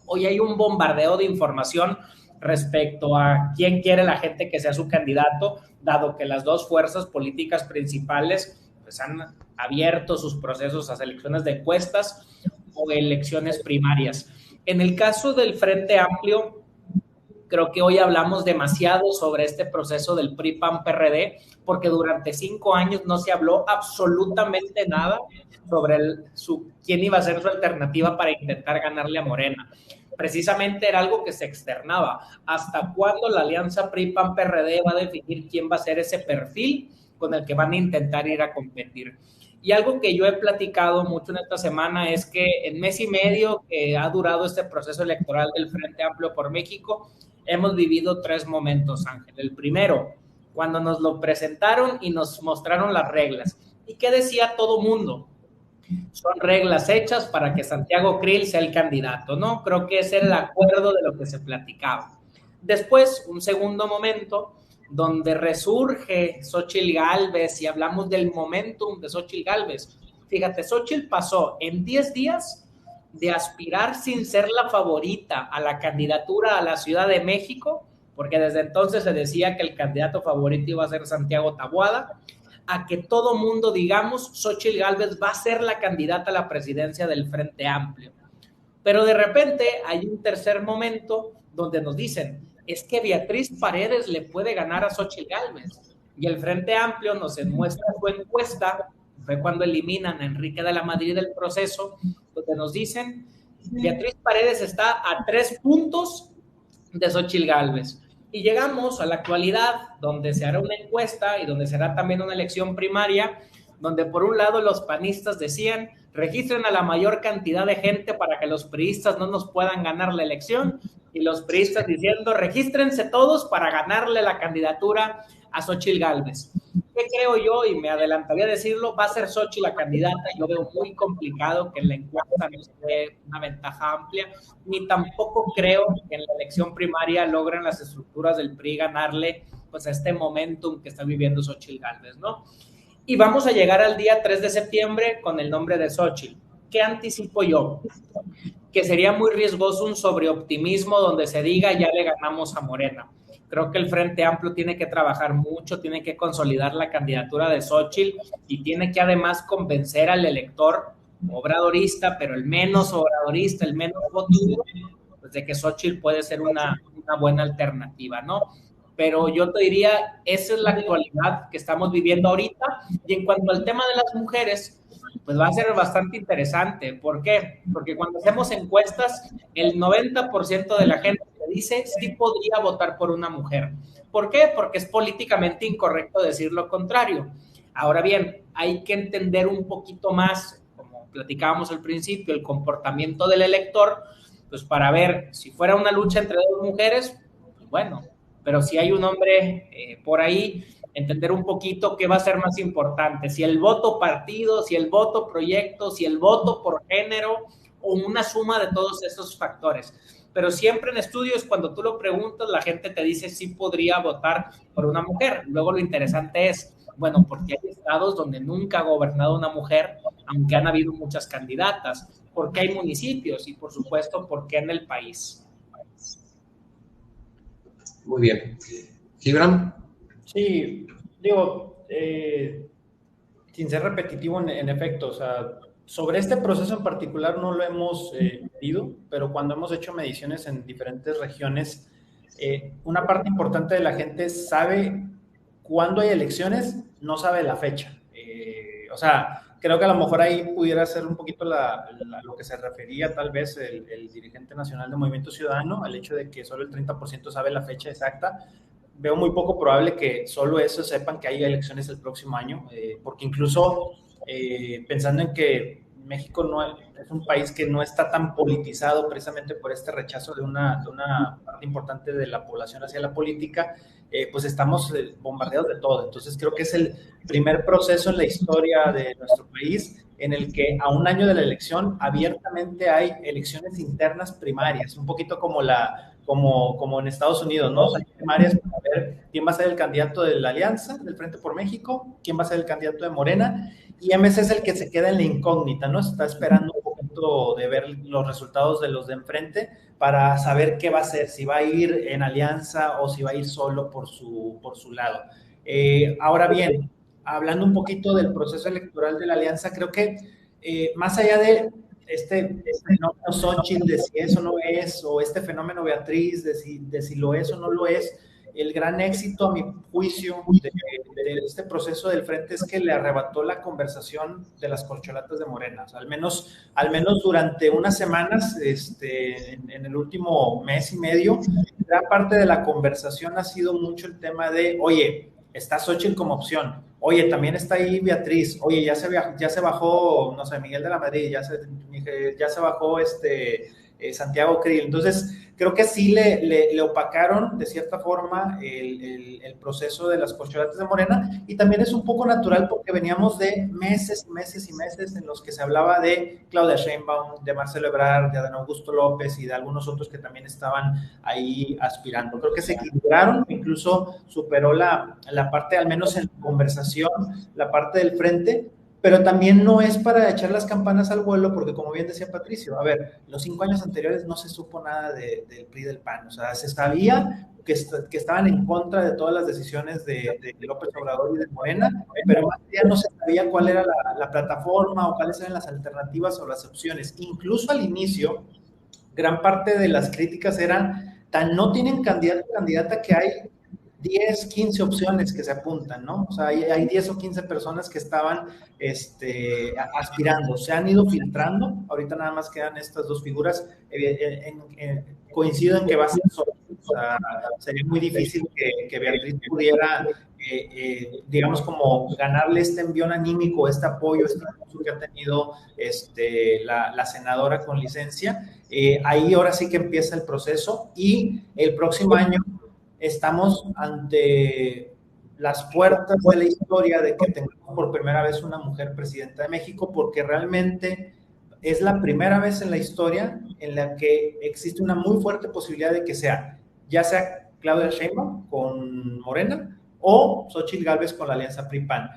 Hoy hay un bombardeo de información respecto a quién quiere la gente que sea su candidato, dado que las dos fuerzas políticas principales pues han abierto sus procesos a elecciones de encuestas o elecciones primarias. En el caso del Frente Amplio, Creo que hoy hablamos demasiado sobre este proceso del PRI-PAN-PRD, porque durante 5 años no se habló absolutamente nada sobre quién iba a ser su alternativa para intentar ganarle a Morena. Precisamente era algo que se externaba. ¿Hasta cuándo la alianza PRI-PAN-PRD va a definir quién va a ser ese perfil con el que van a intentar ir a competir? Y algo que yo he platicado mucho en esta semana es que en mes y medio que ha durado este proceso electoral del Frente Amplio por México, hemos vivido 3 momentos, Ángel. El primero, cuando nos lo presentaron y nos mostraron las reglas. ¿Y qué decía todo mundo? Son reglas hechas para que Santiago Krill sea el candidato, ¿no? Creo que ese era el acuerdo de lo que se platicaba. Después, un segundo momento, donde resurge Xóchitl Gálvez y hablamos del momentum de Xóchitl Gálvez. Fíjate, Xóchitl pasó en 10 días de aspirar sin ser la favorita a la candidatura a la Ciudad de México, porque desde entonces se decía que el candidato favorito iba a ser Santiago Taboada, a que todo mundo digamos Xóchitl Gálvez va a ser la candidata a la presidencia del Frente Amplio. Pero de repente hay un tercer momento donde nos dicen, es que Beatriz Paredes le puede ganar a Xóchitl Gálvez. Y el Frente Amplio nos muestra su encuesta, fue cuando eliminan a Enrique de la Madrid del proceso, donde nos dicen, Beatriz Paredes está a 3 puntos de Xóchitl Gálvez. Y llegamos a la actualidad, donde se hará una encuesta y donde será también una elección primaria, donde por un lado los panistas decían, registren a la mayor cantidad de gente para que los priistas no nos puedan ganar la elección, y los priistas diciendo, regístrense todos para ganarle la candidatura a Xóchitl Gálvez. ¿Qué creo yo? Y me adelantaría a decirlo, va a ser Xóchitl la candidata. Yo veo muy complicado que en la encuesta no se dé una ventaja amplia, ni tampoco creo que en la elección primaria logren las estructuras del PRI ganarle pues a este momentum que está viviendo Xóchitl Gálvez, ¿no? Y vamos a llegar al día 3 de septiembre con el nombre de Xóchitl. ¿Qué anticipo yo? Que sería muy riesgoso un sobreoptimismo donde se diga ya le ganamos a Morena. Creo que el Frente Amplio tiene que trabajar mucho, tiene que consolidar la candidatura de Xóchitl y tiene que además convencer al elector obradorista, pero el menos obradorista, el menos votudo, pues de que Xóchitl puede ser una buena alternativa, ¿no? Pero yo te diría, esa es la actualidad que estamos viviendo ahorita. Y en cuanto al tema de las mujeres, pues va a ser bastante interesante. ¿Por qué? Porque cuando hacemos encuestas, el 90% de la gente dice sí podría votar por una mujer. ¿Por qué? Porque es políticamente incorrecto decir lo contrario. Ahora bien, hay que entender un poquito más, como platicábamos al principio, el comportamiento del elector, pues para ver si fuera una lucha entre 2 mujeres, pues bueno, pero si hay un hombre por ahí, entender un poquito qué va a ser más importante, si el voto partido, si el voto proyecto, si el voto por género o una suma de todos esos factores. Pero siempre en estudios, cuando tú lo preguntas, la gente te dice sí podría votar por una mujer. Luego lo interesante es, bueno, porque hay estados donde nunca ha gobernado una mujer, aunque han habido muchas candidatas, porque hay municipios y por supuesto, porque en el país. Muy bien. Gibran. Sí, digo, sin ser repetitivo en efecto, o sea, sobre este proceso en particular no lo hemos medido, pero cuando hemos hecho mediciones en diferentes regiones, una parte importante de la gente sabe cuándo hay elecciones, no sabe la fecha. O sea, creo que a lo mejor ahí pudiera ser un poquito lo que se refería tal vez el dirigente nacional de Movimiento Ciudadano, al hecho de que solo el 30% sabe la fecha exacta. Veo muy poco probable que solo eso sepan que hay elecciones el próximo año, porque incluso pensando en que México no es un país que no está tan politizado precisamente por este rechazo de una parte importante de la población hacia la política, pues estamos bombardeados de todo. Entonces creo que es el primer proceso en la historia de nuestro país en el que a un año de la elección abiertamente hay elecciones internas primarias, un poquito como en Estados Unidos, ¿no? Hay primarias para ver quién va a ser el candidato de la Alianza, del Frente por México, quién va a ser el candidato de Morena, y MC es el que se queda en la incógnita, ¿no? Está esperando un poquito de ver los resultados de los de enfrente para saber qué va a hacer, si va a ir en alianza o si va a ir solo por su lado. Ahora bien, hablando un poquito del proceso electoral de la alianza, creo que más allá de este fenómeno Xochitl, de si eso no es, o este fenómeno Beatriz, de si lo es o no lo es. El gran éxito, a mi juicio, de este proceso del Frente es que le arrebató la conversación de las corcholatas de Morena. O sea, al menos durante unas semanas, en el último mes y medio, gran parte de la conversación ha sido mucho el tema de, oye, está Xochitl como opción, oye, también está ahí Beatriz, oye, ya se bajó, no sé, Miguel de la Madrid, ya se bajó Santiago Krill. Entonces, creo que sí le opacaron de cierta forma el proceso de las corcholatas de Morena, y también es un poco natural porque veníamos de meses y meses y meses en los que se hablaba de Claudia Sheinbaum, de Marcelo Ebrard, de Adán Augusto López y de algunos otros que también estaban ahí aspirando. Creo que se equilibraron, incluso superó la parte, al menos en conversación, la parte del Frente, pero también no es para echar las campanas al vuelo, porque como bien decía Patricio, a ver, los 5 años anteriores no se supo nada del PRI y del PAN, o sea, se sabía que estaban en contra de todas las decisiones de López Obrador y de Morena, pero más allá no se sabía cuál era la plataforma o cuáles eran las alternativas o las opciones. Incluso al inicio, gran parte de las críticas eran, tan no tienen candidato o candidata que hay 10, 15 opciones que se apuntan, ¿no? O sea, hay 10 o 15 personas que estaban aspirando, se han ido filtrando, ahorita nada más quedan estas dos figuras, coincido en que va a ser solo, o sea, sería muy difícil que Beatriz pudiera, digamos, como ganarle este envión anímico, este apoyo, este impulso que ha tenido la senadora con licencia. Ahí ahora sí que empieza el proceso, y el próximo año estamos ante las puertas de la historia de que tengamos por primera vez una mujer presidenta de México, porque realmente es la primera vez en la historia en la que existe una muy fuerte posibilidad de que sea, ya sea Claudia Sheinbaum con Morena o Xochitl Gálvez con la alianza PRI-PAN.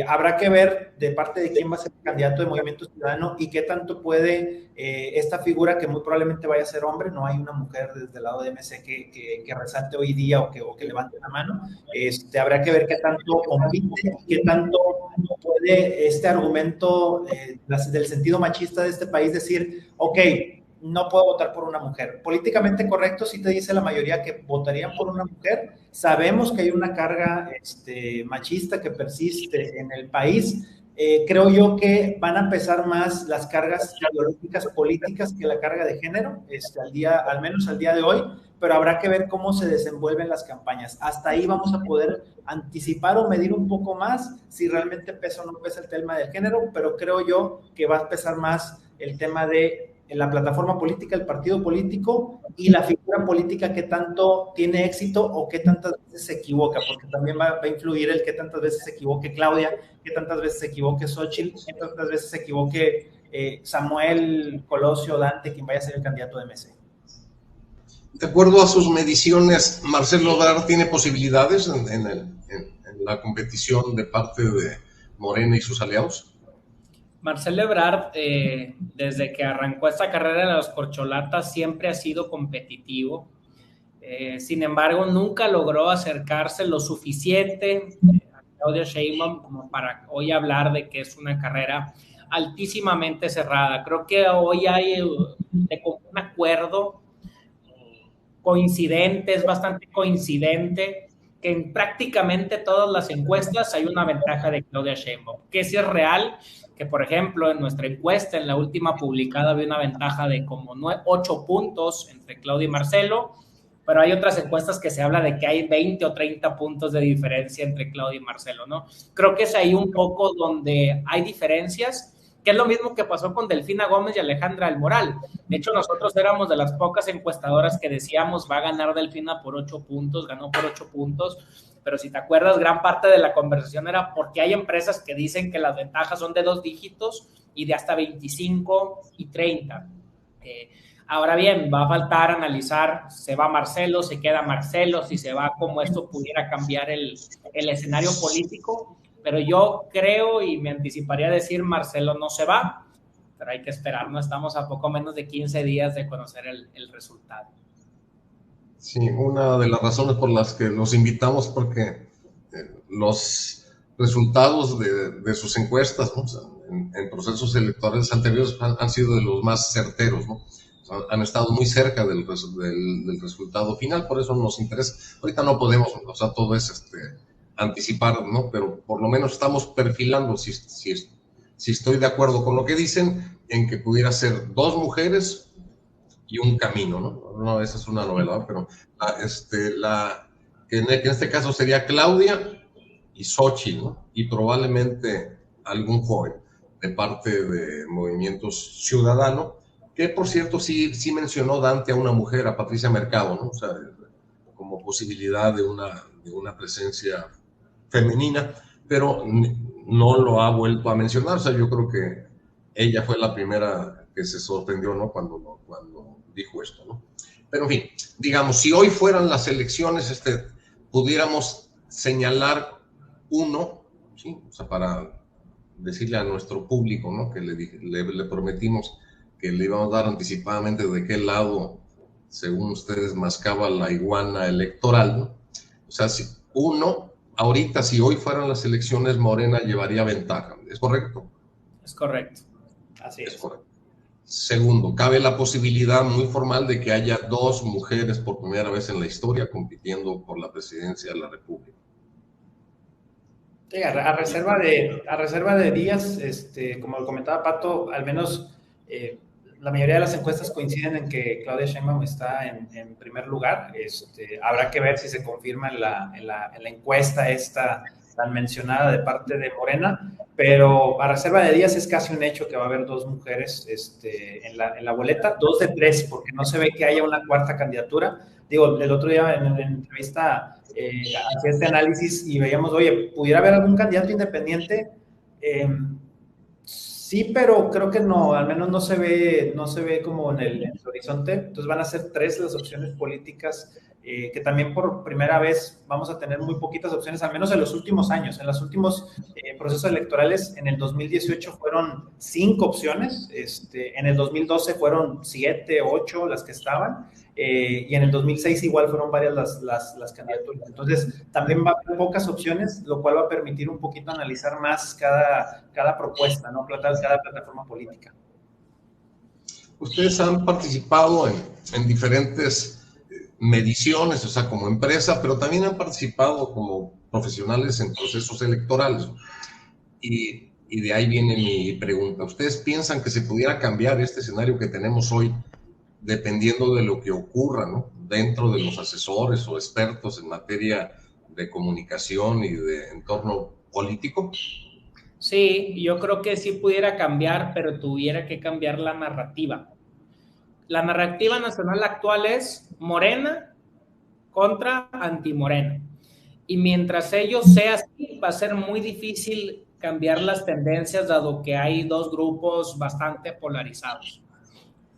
Habrá que ver de parte de quién va a ser el candidato de Movimiento Ciudadano y qué tanto puede esta figura, que muy probablemente vaya a ser hombre, no hay una mujer desde el lado de MC que resalte hoy día o que levante la mano. Habrá que ver qué tanto compite, qué tanto puede este argumento del sentido machista de este país decir, ok, no puedo votar por una mujer. Políticamente correcto, sí te dice la mayoría que votarían por una mujer. Sabemos que hay una carga machista que persiste en el país. Creo yo que van a pesar más las cargas ideológicas políticas que la carga de género, al menos al día de hoy, pero habrá que ver cómo se desenvuelven las campañas. Hasta ahí vamos a poder anticipar o medir un poco más si realmente pesa o no pesa el tema del género, pero creo yo que va a pesar más el tema de la plataforma política, el partido político y la figura política que tanto tiene éxito o que tantas veces se equivoca, porque también va a influir el que tantas veces se equivoque Claudia, que tantas veces se equivoque Xochitl, que tantas veces se equivoque Samuel, Colosio, Dante, quien vaya a ser el candidato de MC. De acuerdo a sus mediciones, ¿Marcelo Ebrard tiene posibilidades en la competición de parte de Morena y sus aliados? Marcelo Ebrard, desde que arrancó esta carrera de las corcholatas, siempre ha sido competitivo. Sin embargo, nunca logró acercarse lo suficiente a Claudia Sheinbaum como para hoy hablar de que es una carrera altísimamente cerrada. Creo que hoy hay un acuerdo coincidente, es bastante coincidente, que en prácticamente todas las encuestas hay una ventaja de Claudia Sheinbaum, que sí es real, que por ejemplo en nuestra encuesta, en la última publicada, había una ventaja de como 8 puntos entre Claudia y Marcelo, pero hay otras encuestas que se habla de que hay 20 o 30 puntos de diferencia entre Claudia y Marcelo, ¿no? Creo que es ahí un poco donde hay diferencias, que es lo mismo que pasó con Delfina Gómez y Alejandra del Moral. De hecho, nosotros éramos de las pocas encuestadoras que decíamos va a ganar Delfina por 8 puntos, ganó por 8 puntos, pero si te acuerdas, gran parte de la conversación era porque hay empresas que dicen que las ventajas son de 2 dígitos y de hasta 25 y 30. Ahora bien, va a faltar analizar, se va Marcelo, se queda Marcelo, si se va, cómo esto pudiera cambiar el escenario político, pero yo creo y me anticiparía a decir Marcelo no se va, pero hay que esperar, no estamos a poco menos de 15 días de conocer el resultado. Sí, una de las razones por las que los invitamos, porque los resultados de sus encuestas, ¿no? O sea, en procesos electorales anteriores han sido de los más certeros, ¿no? O sea, han estado muy cerca del resultado final, por eso nos interesa. Ahorita no podemos, o sea, todo es anticipar, ¿no? Pero por lo menos estamos perfilando, si estoy de acuerdo con lo que dicen, en que pudiera ser 2 mujeres y un camino, ¿no? No, esa es una novela, ¿no? Pero que en este caso sería Claudia y Xochitl, ¿no? Y probablemente algún joven de parte de Movimientos Ciudadano, que por cierto sí mencionó Dante a una mujer, a Patricia Mercado, ¿no? O sea, como posibilidad de una presencia femenina, pero no lo ha vuelto a mencionar. O sea, yo creo que ella fue la primera que se sorprendió, ¿no? Cuando dijo esto, ¿no? Pero en fin, digamos, si hoy fueran las elecciones, pudiéramos señalar uno, ¿sí? O sea, para decirle a nuestro público, ¿no? Que le prometimos que le íbamos a dar anticipadamente de qué lado, según ustedes, mascaba la iguana electoral, ¿no? O sea, ahorita, si hoy fueran las elecciones, Morena llevaría ventaja. ¿Es correcto? Es correcto. Así es. Es correcto. Segundo, cabe la posibilidad muy formal de que haya 2 mujeres por primera vez en la historia compitiendo por la presidencia de la República. Sí, a reserva de días, como lo comentaba Pato, al menos la mayoría de las encuestas coinciden en que Claudia Sheinbaum está en primer lugar. Habrá que ver si se confirma en la encuesta esta tan mencionada de parte de Morena, pero a reserva de días es casi un hecho que va a haber 2 mujeres en la boleta, 2 de 3, porque no se ve que haya una cuarta candidatura. Digo, el otro día en la entrevista hacía este análisis y veíamos, oye, ¿pudiera haber algún candidato independiente? Sí, pero creo que no, al menos no se ve como en el horizonte. Entonces van a ser 3 las opciones políticas, que también por primera vez vamos a tener muy poquitas opciones, al menos en los últimos años. En los últimos procesos electorales, en el 2018 fueron 5 opciones, en el 2012 fueron 7, 8 las que estaban, y en el 2006 igual fueron varias las candidaturas. Entonces también va a haber pocas opciones, lo cual va a permitir un poquito analizar más cada propuesta, ¿no? Cada plataforma política. Ustedes han participado en diferentes mediciones, o sea, como empresa, pero también han participado como profesionales en procesos electorales. Y de ahí viene mi pregunta. ¿Ustedes piensan que se pudiera cambiar este escenario que tenemos hoy dependiendo de lo que ocurra, ¿no? Dentro de los asesores o expertos en materia de comunicación y de entorno político? Sí, yo creo que sí pudiera cambiar, pero tuviera que cambiar la narrativa. La narrativa nacional actual es Morena contra antimorena. Y mientras ello sea así, va a ser muy difícil cambiar las tendencias, dado que hay 2 grupos bastante polarizados.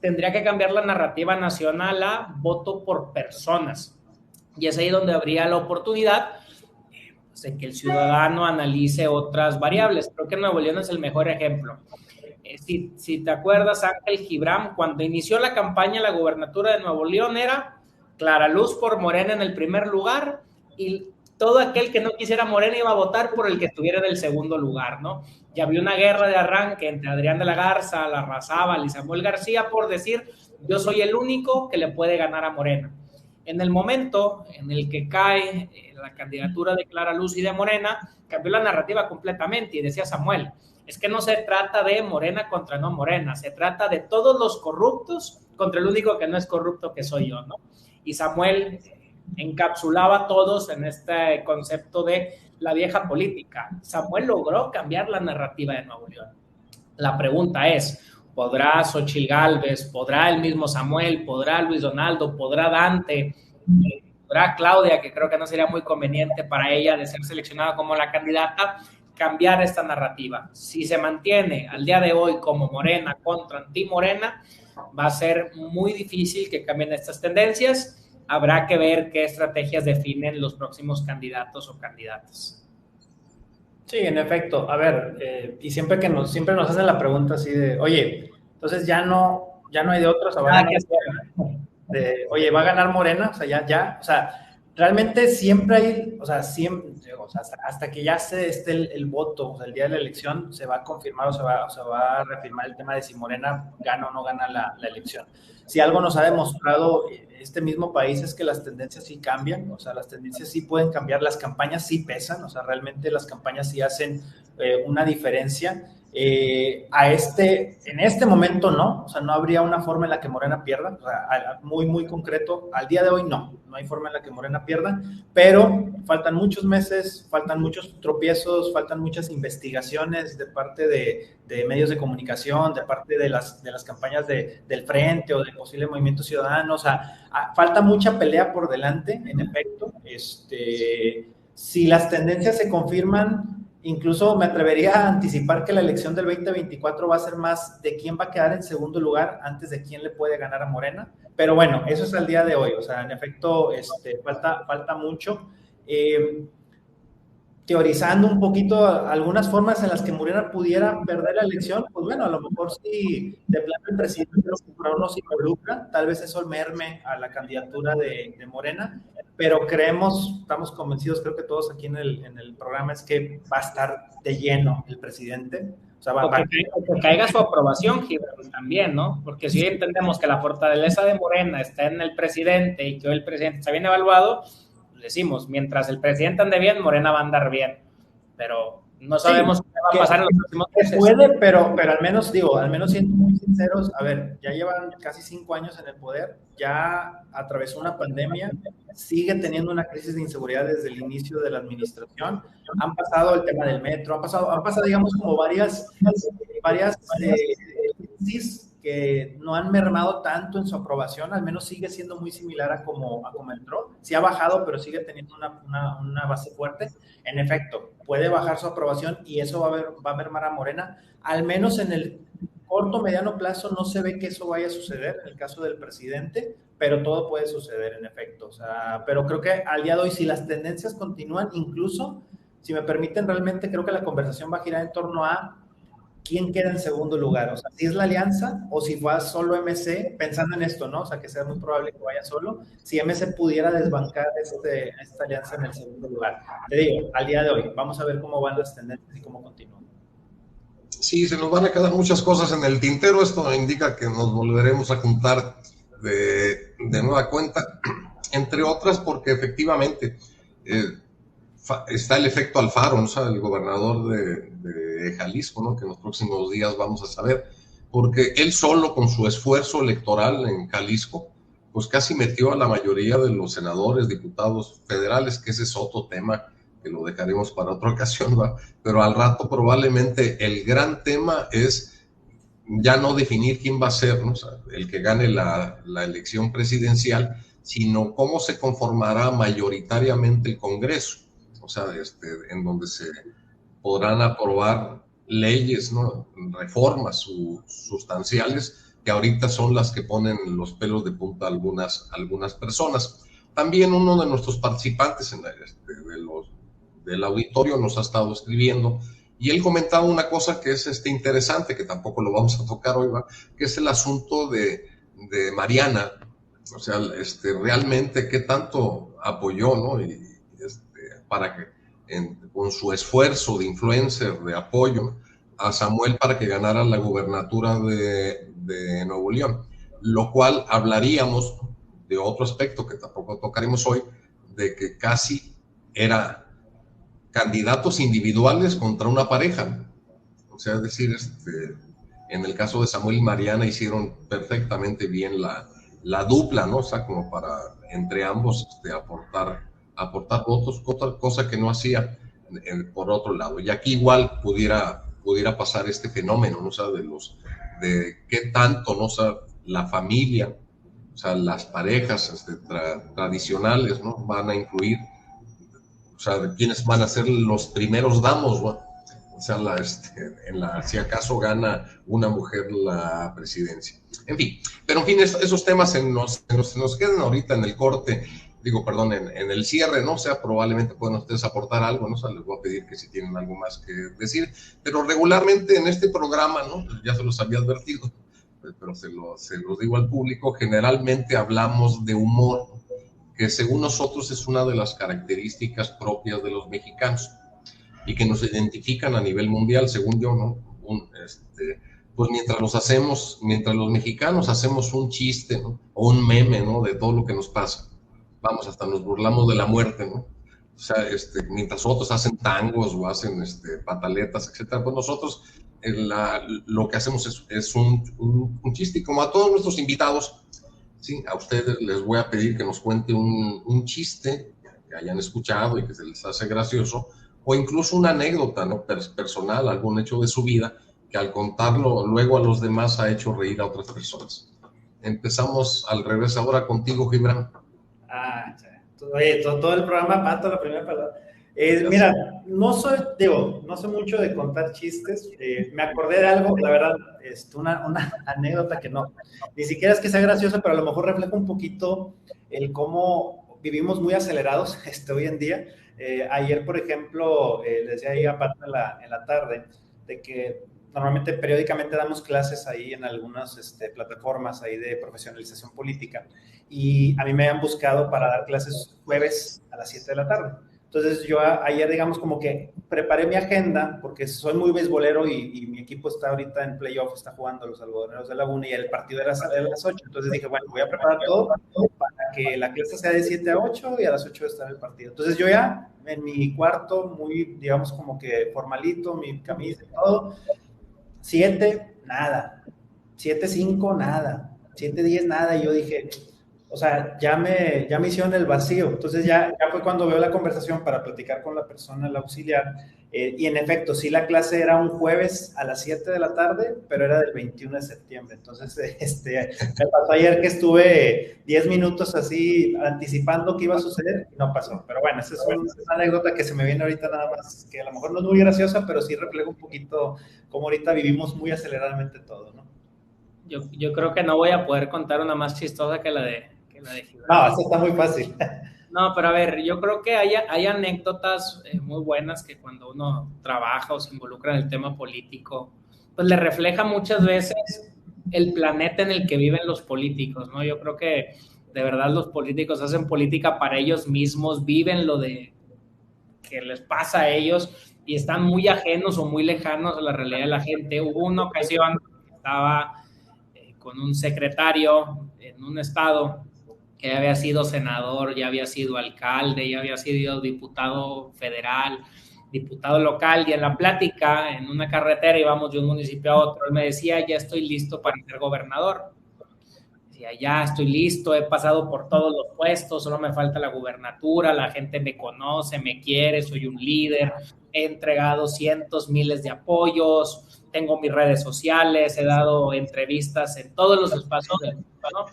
Tendría que cambiar la narrativa nacional a voto por personas. Y es ahí donde habría la oportunidad de que el ciudadano analice otras variables. Creo que Nuevo León es el mejor ejemplo. Si te acuerdas, Ángel Gibran, cuando inició la campaña, la gobernatura de Nuevo León era clara luz por Morena en el primer lugar, y todo aquel que no quisiera Morena iba a votar por el que estuviera en el segundo lugar, ¿no? Ya había una guerra de arranque entre Adrián de la Garza, Larrazábal y Samuel García por decir, yo soy el único que le puede ganar a Morena. En el momento en el que cae la candidatura de Clara Luz y de Morena, cambió la narrativa completamente y decía Samuel, es que no se trata de Morena contra no Morena, se trata de todos los corruptos contra el único que no es corrupto, que soy yo, ¿no? Y Samuel encapsulaba a todos en este concepto de la vieja política. Samuel logró cambiar la narrativa de Nuevo León. La pregunta es, ¿podrá Xochitl Gálvez, podrá el mismo Samuel, podrá Luis Donaldo, podrá Dante, podrá Claudia, que creo que no sería muy conveniente para ella de ser seleccionada como la candidata, cambiar esta narrativa? Si se mantiene al día de hoy como Morena contra anti-Morena, va a ser muy difícil que cambien estas tendencias. Habrá que ver qué estrategias definen los próximos candidatos o candidatas. Sí, en efecto. A ver, y siempre nos hacen la pregunta así de, oye, entonces ya no hay de otros, oye, ¿va a ganar Morena? O sea, o sea, realmente siempre hay, o sea, hasta que ya se esté el voto, o sea, el día de la elección, se va a confirmar o se va a reafirmar el tema de si Morena gana o no gana la elección. Si algo nos ha demostrado este mismo país es que las tendencias sí cambian, o sea, las tendencias sí pueden cambiar, las campañas sí pesan, o sea, realmente las campañas sí hacen una diferencia. En este momento no, o sea, no habría una forma en la que Morena pierda, o sea, muy concreto, al día de hoy no hay forma en la que Morena pierda, pero faltan muchos meses, faltan muchos tropiezos, faltan muchas investigaciones de parte de medios de comunicación, de parte de las campañas del Frente o del posible Movimiento Ciudadano, o sea, falta mucha pelea por delante, en efecto. Si las tendencias se confirman, incluso me atrevería a anticipar que la elección del 2024 va a ser más de quién va a quedar en segundo lugar antes de quién le puede ganar a Morena. Pero bueno, eso es al día de hoy. O sea, en efecto, falta mucho. Teorizando un poquito algunas formas en las que Morena pudiera perder la elección, pues bueno, a lo mejor si de plano el presidente no se involucra, tal vez eso merme a la candidatura de Morena, pero estamos convencidos, creo que todos aquí en el programa, es que va a estar de lleno el presidente. O sea, que caiga su aprobación, Gibran, también, ¿no? Porque si entendemos que la fortaleza de Morena está en el presidente y que hoy el presidente está bien evaluado, decimos, mientras el presidente ande bien, Morena va a andar bien, pero no sabemos qué va a pasar en los próximos meses. Puede, pero al menos siendo muy sinceros, a ver, ya llevan casi 5 años en el poder, ya atravesó una pandemia, sigue teniendo una crisis de inseguridad desde el inicio de la administración, han pasado el tema del metro, han pasado digamos, como varias crisis que no han mermado tanto en su aprobación, al menos sigue siendo muy similar a como entró. Sí ha bajado, pero sigue teniendo una base fuerte. En efecto, puede bajar su aprobación y eso va a mermar a Morena. Al menos en el corto, mediano plazo no se ve que eso vaya a suceder en el caso del presidente, pero todo puede suceder en efecto. O sea, pero creo que al día de hoy, si las tendencias continúan, incluso, si me permiten, realmente creo que la conversación va a girar en torno a quién queda en segundo lugar, o sea, si es la alianza o si va solo MC, pensando en esto, ¿no? O sea, que sea muy probable que vaya solo, si MC pudiera desbancar esta alianza en el segundo lugar. Te digo, al día de hoy, vamos a ver cómo van las tendencias y cómo continúan. Sí, se nos van a quedar muchas cosas en el tintero, esto indica que nos volveremos a juntar de nueva cuenta, entre otras porque efectivamente está el efecto Alfaro, ¿no? O sea, el gobernador de Jalisco, ¿no? Que en los próximos días vamos a saber, porque él solo con su esfuerzo electoral en Jalisco, pues casi metió a la mayoría de los senadores, diputados federales, que ese es otro tema que lo dejaremos para otra ocasión, ¿va? Pero al rato probablemente el gran tema es ya no definir quién va a ser, ¿no? O sea, el que gane la elección presidencial, sino cómo se conformará mayoritariamente el Congreso. O sea, en donde se podrán aprobar leyes, ¿no? Reformas sustanciales que ahorita son las que ponen los pelos de punta a algunas personas. También uno de nuestros participantes del auditorio nos ha estado escribiendo y él comentaba una cosa que es interesante, que tampoco lo vamos a tocar hoy, ¿va? Que es el asunto de Mariana. O sea, realmente qué tanto apoyó, ¿no? Para que con su esfuerzo de influencer, de apoyo a Samuel para que ganara la gubernatura de Nuevo León, lo cual hablaríamos de otro aspecto que tampoco tocaremos hoy, de que casi era candidatos individuales contra una pareja. O sea, es decir, en el caso de Samuel y Mariana hicieron perfectamente bien la dupla, ¿no? O sea, como para entre ambos aportar votos, otra cosa que no hacía por otro lado. Y aquí igual pudiera pasar este fenómeno, ¿no? O sea, de qué tanto, ¿no? O sea, la familia, o sea, las parejas tradicionales, ¿no? Van a influir, o sea, de quiénes van a ser los primeros damos, ¿no? O sea, si acaso gana una mujer la presidencia. En fin, pero en fin, esos temas se nos quedan ahorita en el corte, en el cierre, ¿no? O sea, probablemente pueden ustedes aportar algo, ¿no? O sea, les voy a pedir que si tienen algo más que decir, pero regularmente en este programa, ¿no? Ya se los había advertido, pero se los digo al público, generalmente hablamos de humor que según nosotros es una de las características propias de los mexicanos y que nos identifican a nivel mundial, según yo, ¿no? Pues mientras los mexicanos hacemos un chiste, ¿no? O un meme, ¿no? De todo lo que nos pasa, vamos, hasta nos burlamos de la muerte, ¿no? O sea, mientras otros hacen tangos o hacen pataletas, etcétera, pues nosotros lo que hacemos es un chiste. Y como a todos nuestros invitados, sí, a ustedes les voy a pedir que nos cuente un chiste que hayan escuchado y que se les hace gracioso, o incluso una anécdota, ¿no? Personal, algún hecho de su vida, que al contarlo luego a los demás ha hecho reír a otras personas. Empezamos al revés ahora contigo, Gibran. Oye, todo el programa, Pato, la primera palabra. Mira, no sé mucho de contar chistes. Me acordé de algo, la verdad, una anécdota que no, ni siquiera es que sea graciosa, pero a lo mejor refleja un poquito el cómo vivimos muy acelerados hoy en día. Ayer, por ejemplo, les decía ahí a Pato en la tarde, de que normalmente periódicamente damos clases ahí en algunas plataformas ahí de profesionalización política, y a mí me han buscado para dar clases jueves a las 7 de la tarde. Entonces yo ayer, digamos, como que preparé mi agenda, porque soy muy beisbolero y mi equipo está ahorita en playoff, está jugando los Algodoneros de Laguna y el partido era a las 8. Entonces dije, bueno, voy a preparar todo para que la clase sea de 7 a 8 y a las 8 estar el partido. Entonces yo ya en mi cuarto, muy, digamos, como que formalito, mi camisa y todo, 7, nada. 7:05, nada. 7:10, nada. Y yo dije, o sea, ya me hicieron el vacío. Entonces ya fue cuando veo la conversación para platicar con la persona, el auxiliar. Y en efecto, sí, la clase era un jueves a las 7 de la tarde, pero era del 21 de septiembre. Entonces, me pasó ayer que estuve 10 minutos así anticipando qué iba a suceder y no pasó. Pero bueno, esa es una anécdota que se me viene ahorita nada más, que a lo mejor no es muy graciosa, pero sí refleja un poquito cómo ahorita vivimos muy aceleradamente todo, ¿no? Yo creo que no voy a poder contar una más chistosa que la de Gibran. No, eso está muy fácil. No, pero a ver, yo creo que hay anécdotas muy buenas que cuando uno trabaja o se involucra en el tema político, pues le refleja muchas veces el planeta en el que viven los políticos, ¿no? Yo creo que de verdad los políticos hacen política para ellos mismos, viven lo de que les pasa a ellos y están muy ajenos o muy lejanos a la realidad de la gente. Hubo una ocasión que estaba con un secretario en un estado que ya había sido senador, ya había sido alcalde, ya había sido diputado federal, diputado local, y en la plática, en una carretera, íbamos de un municipio a otro, él me decía, ya estoy listo para ser gobernador. Decía, ya estoy listo, he pasado por todos los puestos, solo me falta la gubernatura, la gente me conoce, me quiere, soy un líder, he entregado cientos, miles de apoyos, tengo mis redes sociales, he dado entrevistas en todos los espacios del mundo, ¿no?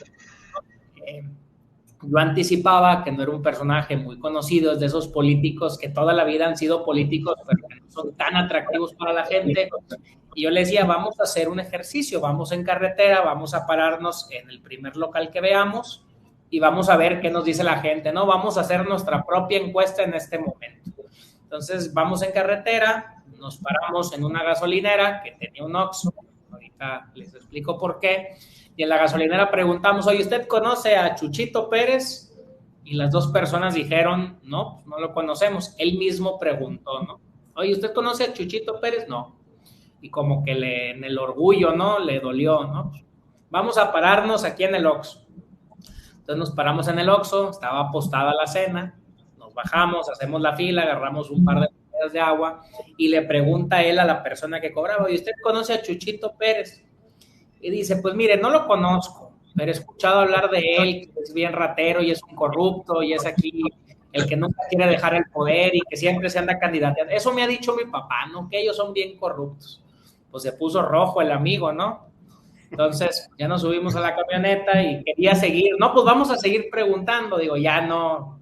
Yo anticipaba que no era un personaje muy conocido, es de esos políticos que toda la vida han sido políticos, pero que no son tan atractivos para la gente. Y yo le decía, vamos a hacer un ejercicio, vamos en carretera, vamos a pararnos en el primer local que veamos y vamos a ver qué nos dice la gente, ¿no? Vamos a hacer nuestra propia encuesta en este momento. Entonces, vamos en carretera, nos paramos en una gasolinera que tenía un Oxxo, ahorita les explico por qué. Y en la gasolinera preguntamos, oye, ¿usted conoce a Chuchito Pérez? Y las dos personas dijeron, no, no lo conocemos. Él mismo preguntó, ¿no? Oye, ¿usted conoce a Chuchito Pérez? No. Y como que en el orgullo, ¿no? Le dolió, ¿no? Vamos a pararnos aquí en el Oxxo. Entonces nos paramos en el Oxxo, estaba apostada la cena, nos bajamos, hacemos la fila, agarramos un par de botellas de agua y le pregunta él a la persona que cobraba, oye, ¿usted conoce a Chuchito Pérez? Y dice, pues mire, no lo conozco, pero he escuchado hablar de él, que es bien ratero y es un corrupto y es aquí el que nunca quiere dejar el poder y que siempre se anda candidateando. Eso me ha dicho mi papá, ¿no? Que ellos son bien corruptos. Pues se puso rojo el amigo, ¿no? Entonces ya nos subimos a la camioneta y quería seguir. No, pues vamos a seguir preguntando. Digo, ya no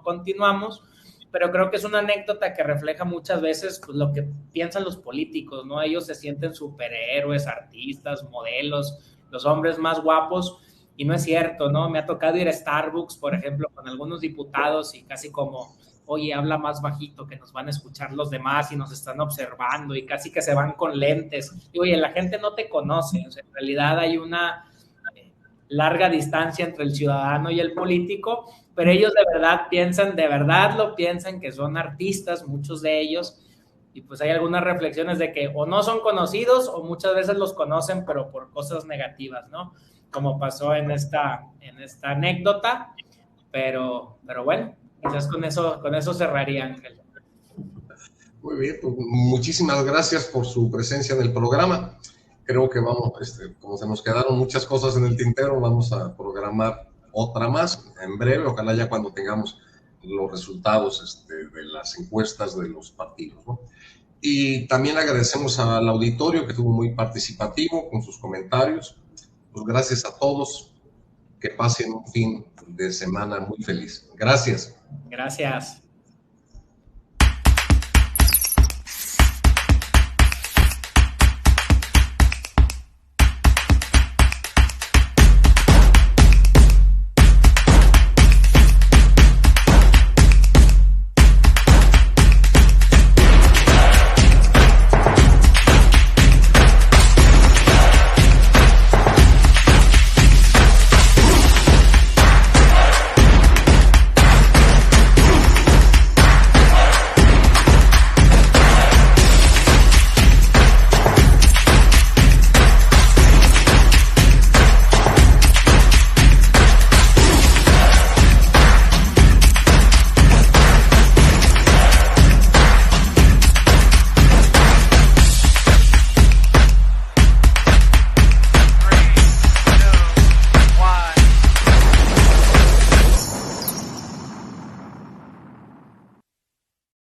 continuamos. Pero creo que es una anécdota que refleja muchas veces pues, lo que piensan los políticos, ¿no? Ellos se sienten superhéroes, artistas, modelos, los hombres más guapos, y no es cierto, ¿no? Me ha tocado ir a Starbucks, por ejemplo, con algunos diputados y casi como, oye, habla más bajito que nos van a escuchar los demás y nos están observando y casi que se van con lentes. Y oye, la gente no te conoce, o sea, en realidad hay una larga distancia entre el ciudadano y el político, pero ellos de verdad lo piensan, que son artistas, muchos de ellos, y pues hay algunas reflexiones de que o no son conocidos o muchas veces los conocen, pero por cosas negativas, ¿no? Como pasó en esta anécdota, pero bueno, quizás con eso cerraría, Ángel. Muy bien, pues muchísimas gracias por su presencia en el programa. Creo que vamos, como se nos quedaron muchas cosas en el tintero, vamos a programar otra más en breve, ojalá ya cuando tengamos los resultados de las encuestas de los partidos, ¿no? Y también agradecemos al auditorio que estuvo muy participativo con sus comentarios. Pues gracias a todos, que pasen un fin de semana muy feliz. Gracias. Gracias.